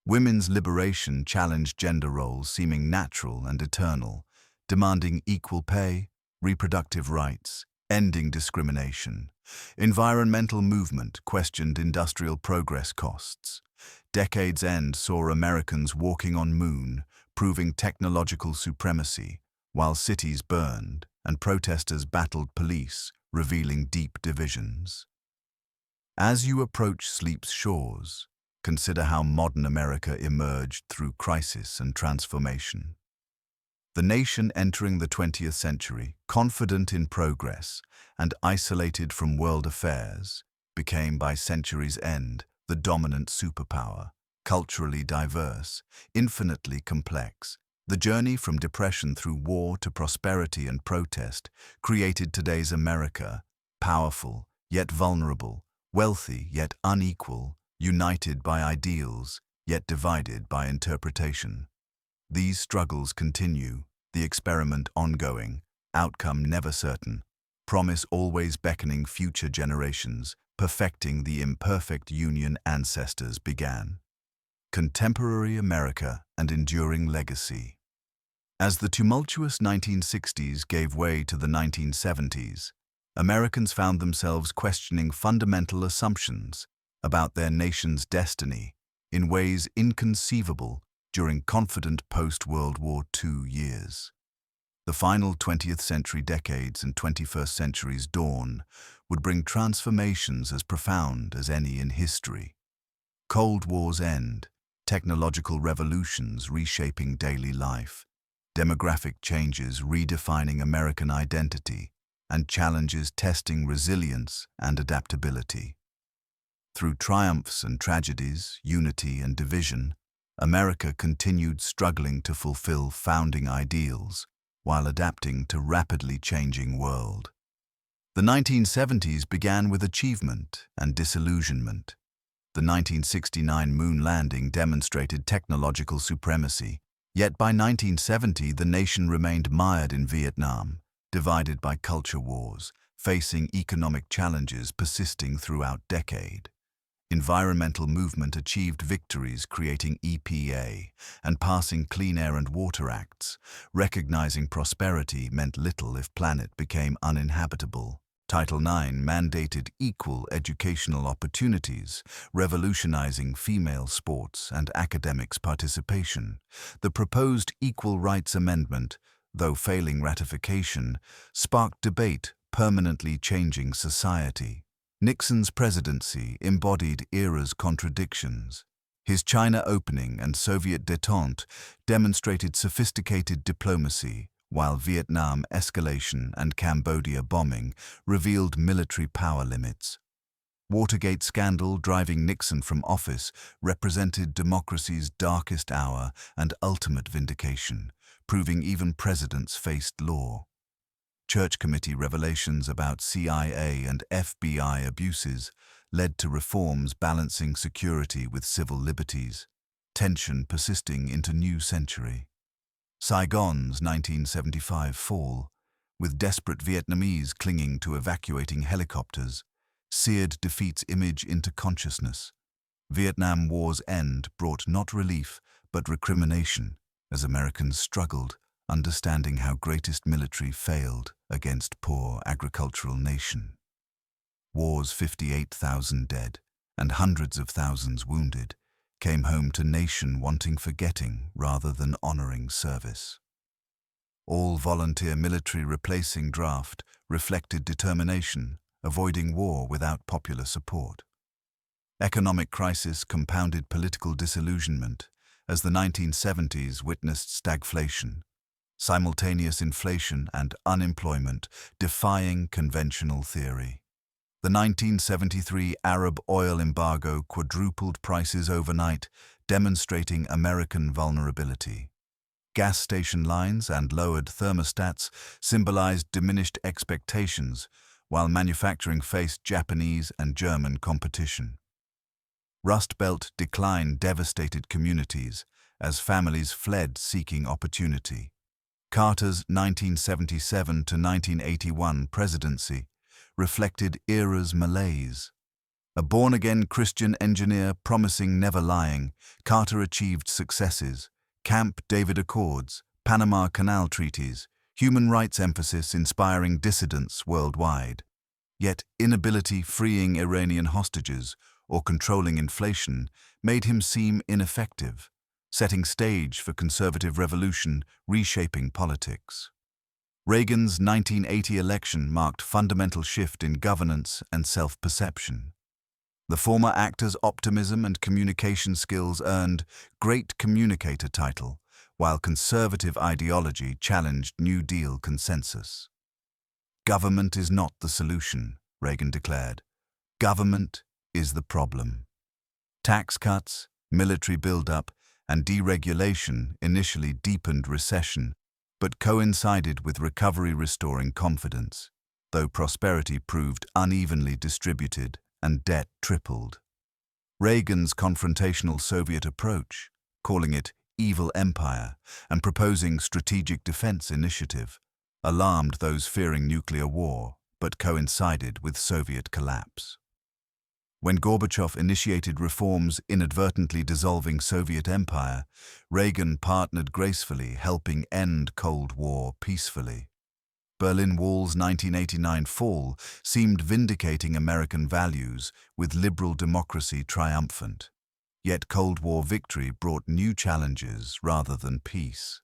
Women's liberation challenged gender roles seeming natural and eternal, demanding equal pay, reproductive rights, ending discrimination. Environmental movement questioned industrial progress costs. Decade's end saw Americans walking on moon, proving technological supremacy, while cities burned and protesters battled police, revealing deep divisions. As you approach sleep's shores, consider how modern America emerged through crisis and transformation. The nation entering the 20th century, confident in progress and isolated from world affairs, became by century's end the dominant superpower, culturally diverse, infinitely complex. The journey from depression through war to prosperity and protest created today's America, powerful yet vulnerable, wealthy yet unequal, united by ideals yet divided by interpretation. These struggles continue, the experiment ongoing, outcome never certain, promise always beckoning future generations, perfecting the imperfect union ancestors began. Contemporary America and Enduring Legacy. As the tumultuous 1960s gave way to the 1970s, Americans found themselves questioning fundamental assumptions about their nation's destiny in ways inconceivable during confident post-World War II years. The final 20th century decades and 21st century's dawn would bring transformations as profound as any in history. Cold War's end, technological revolutions reshaping daily life, demographic changes redefining American identity, and challenges testing resilience and adaptability. Through triumphs and tragedies, unity and division, America continued struggling to fulfill founding ideals while adapting to rapidly changing world. The 1970s began with achievement and disillusionment. The 1969 moon landing demonstrated technological supremacy, yet by 1970 the nation remained mired in Vietnam, divided by culture wars, facing economic challenges persisting throughout decade. Environmental movement achieved victories creating EPA and passing Clean Air and Water Acts. Recognizing prosperity meant little if planet became uninhabitable. Title IX mandated equal educational opportunities, revolutionizing female sports and academics participation. The proposed Equal Rights Amendment, though failing ratification, sparked debate, permanently changing society. Nixon's presidency embodied era's contradictions. His China opening and Soviet détente demonstrated sophisticated diplomacy, while Vietnam escalation and Cambodia bombing revealed military power limits. Watergate scandal driving Nixon from office represented democracy's darkest hour and ultimate vindication, proving even presidents faced law. Church committee revelations about CIA and FBI abuses led to reforms balancing security with civil liberties, tension persisting into new century. Saigon's 1975 fall, with desperate Vietnamese clinging to evacuating helicopters, seared defeat's image into consciousness. Vietnam War's end brought not relief but recrimination as Americans struggled, understanding how greatest military failed against poor agricultural nation. War's 58,000 dead and hundreds of thousands wounded came home to nation wanting forgetting rather than honoring service. All-volunteer military replacing draft reflected determination, avoiding war without popular support. Economic crisis compounded political disillusionment as the 1970s witnessed stagflation, simultaneous inflation and unemployment defying conventional theory. The 1973 Arab oil embargo quadrupled prices overnight, demonstrating American vulnerability. Gas station lines and lowered thermostats symbolized diminished expectations, while manufacturing faced Japanese and German competition. Rust Belt decline devastated communities as families fled seeking opportunity. Carter's 1977 to 1981 presidency reflected era's malaise. A born-again Christian engineer promising never lying, Carter achieved successes: Camp David Accords, Panama Canal treaties, human rights emphasis inspiring dissidents worldwide. Yet inability freeing Iranian hostages or controlling inflation made him seem ineffective, setting stage for conservative revolution reshaping politics. Reagan's 1980 election marked fundamental shift in governance and self-perception. The former actor's optimism and communication skills earned Great Communicator title, while conservative ideology challenged New Deal consensus. Government is not the solution, Reagan declared. Government is the problem. Tax cuts, military buildup, and deregulation initially deepened recession, but coincided with recovery restoring confidence, though prosperity proved unevenly distributed and debt tripled. Reagan's confrontational Soviet approach, calling it evil empire and proposing strategic defense initiative, alarmed those fearing nuclear war, but coincided with Soviet collapse. When Gorbachev initiated reforms inadvertently dissolving Soviet empire, Reagan partnered gracefully, helping end Cold War peacefully. Berlin Wall's 1989 fall seemed vindicating American values, with liberal democracy triumphant. Yet Cold War victory brought new challenges rather than peace.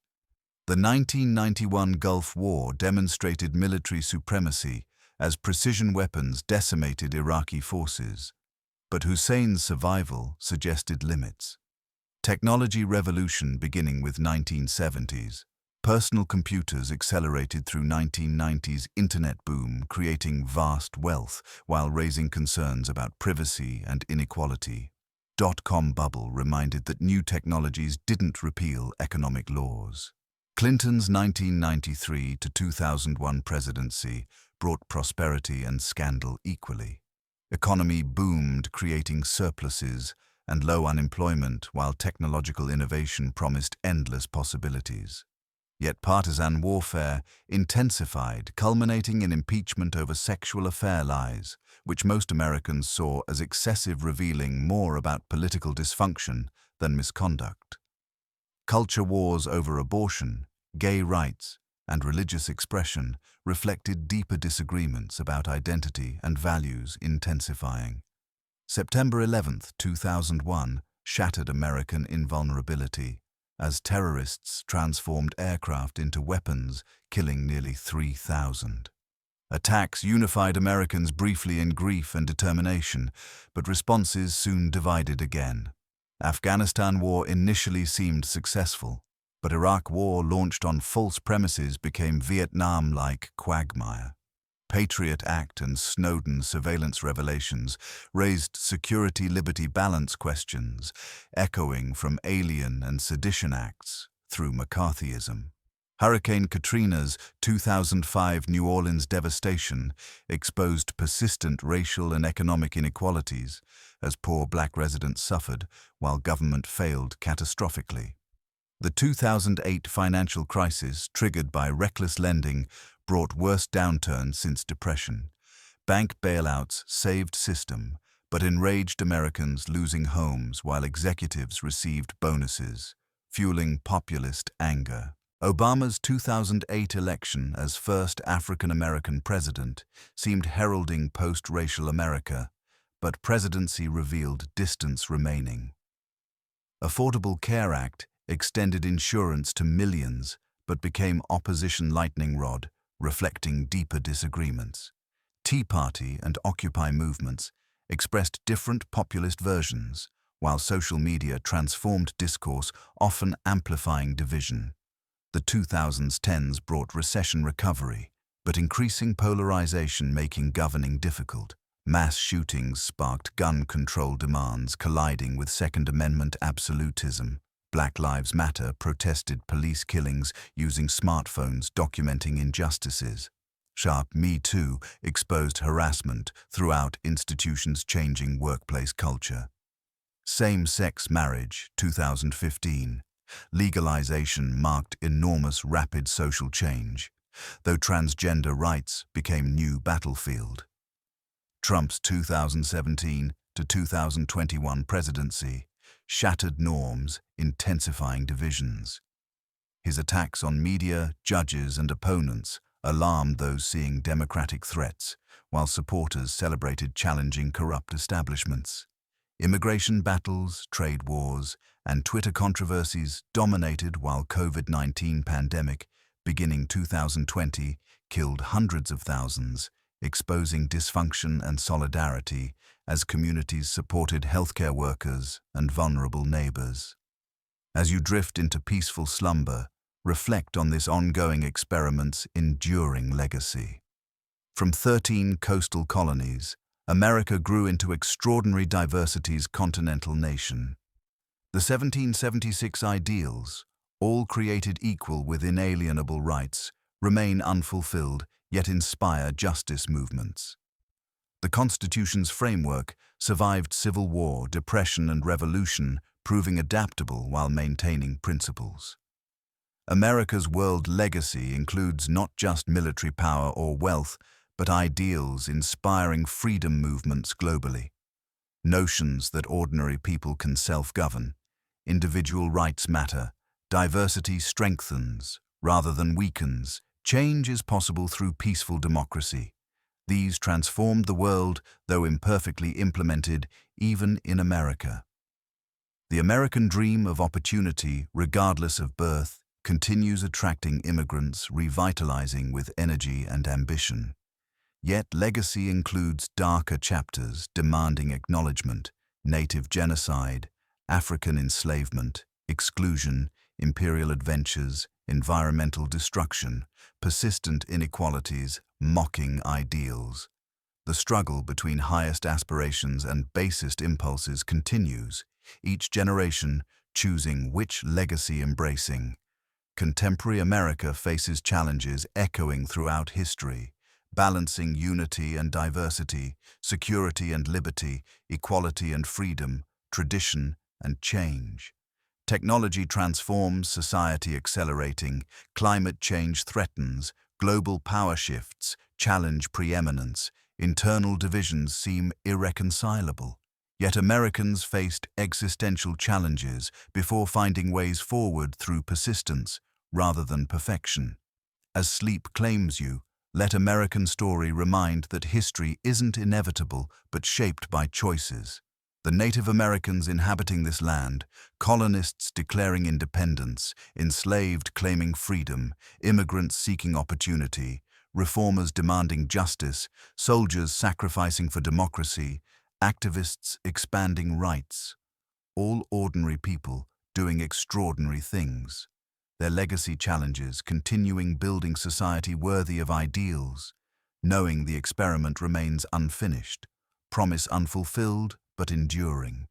The 1991 Gulf War demonstrated military supremacy as precision weapons decimated Iraqi forces. But Hussein's survival suggested limits. Technology revolution beginning with 1970s. Personal computers accelerated through 1990s internet boom, creating vast wealth while raising concerns about privacy and inequality. Dot-com bubble reminded that new technologies didn't repeal economic laws. Clinton's 1993 to 2001 presidency brought prosperity and scandal equally. Economy boomed, creating surpluses and low unemployment, while technological innovation promised endless possibilities. Yet partisan warfare intensified, culminating in impeachment over sexual affair lies, which most Americans saw as excessive, revealing more about political dysfunction than misconduct. Culture wars over abortion, gay rights, and religious expression reflected deeper disagreements about identity and values, intensifying. September 11, 2001, shattered American invulnerability as terrorists transformed aircraft into weapons, killing nearly 3,000. Attacks unified Americans briefly in grief and determination, but responses soon divided again. Afghanistan war initially seemed successful, but Iraq war, launched on false premises, became Vietnam-like quagmire. Patriot Act and Snowden surveillance revelations raised security-liberty balance questions, echoing from Alien and Sedition Acts through McCarthyism. Hurricane Katrina's 2005 New Orleans devastation exposed persistent racial and economic inequalities as poor black residents suffered while government failed catastrophically. The 2008 financial crisis, triggered by reckless lending, brought worst downturn since Depression. Bank bailouts saved system, but enraged Americans, losing homes while executives received bonuses, fueling populist anger. Obama's 2008 election as first African-American president seemed heralding post-racial America, but presidency revealed distance remaining. Affordable Care Act extended insurance to millions, but became opposition lightning rod, reflecting deeper disagreements. Tea Party and Occupy movements expressed different populist versions, while social media transformed discourse, often amplifying division. The 2010s brought recession recovery, but increasing polarization making governing difficult. Mass shootings sparked gun control demands, colliding with Second Amendment absolutism. Black Lives Matter protested police killings using smartphones, documenting injustices. Sharp Me Too exposed harassment throughout institutions, changing workplace culture. Same-sex marriage, 2015. Legalization marked enormous rapid social change, though transgender rights became new battlefield. Trump's 2017 to 2021 presidency shattered norms, intensifying divisions. His attacks on media, judges, and opponents alarmed those seeing democratic threats, while supporters celebrated challenging corrupt establishments. Immigration battles, trade wars, and Twitter controversies dominated, while COVID-19 pandemic, beginning 2020, killed hundreds of thousands, exposing dysfunction and solidarity as communities supported healthcare workers and vulnerable neighbors. As you drift into peaceful slumber, reflect on this ongoing experiment's enduring legacy. From 13 coastal colonies, America grew into extraordinary diversity's continental nation. The 1776 ideals, all created equal with inalienable rights, remain unfulfilled, yet inspire justice movements. The Constitution's framework survived civil war, depression, and revolution, proving adaptable while maintaining principles. America's world legacy includes not just military power or wealth, but ideals inspiring freedom movements globally. notions that ordinary people can self-govern, individual rights matter, diversity strengthens rather than weakens, change is possible through peaceful democracy. These transformed the world, though imperfectly implemented, even in America. The American dream of opportunity, regardless of birth, continues attracting immigrants, revitalizing with energy and ambition. Yet legacy includes darker chapters demanding acknowledgement: native genocide, African enslavement, exclusion, imperial adventures, environmental destruction, persistent inequalities, mocking ideals. The struggle between highest aspirations and basest impulses continues, each generation choosing which legacy embracing. Contemporary America faces challenges echoing throughout history, balancing unity and diversity, security and liberty, equality and freedom, tradition and change. Technology transforms society, accelerating, climate change threatens, global power shifts challenge preeminence, internal divisions seem irreconcilable. Yet Americans faced existential challenges before finding ways forward through persistence rather than perfection. As sleep claims you, let American story remind that history isn't inevitable but shaped by choices. The Native Americans inhabiting this land, colonists declaring independence, enslaved claiming freedom, immigrants seeking opportunity, reformers demanding justice, soldiers sacrificing for democracy, activists expanding rights. All ordinary people doing extraordinary things. Their legacy challenges continuing building society worthy of ideals, knowing the experiment remains unfinished, promise unfulfilled but enduring,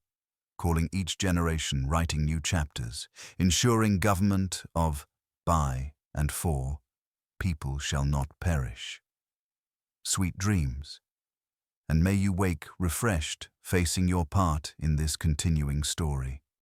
calling each generation writing new chapters, ensuring government of, by, and for, people shall not perish. Sweet dreams, and may you wake refreshed, facing your part in this continuing story.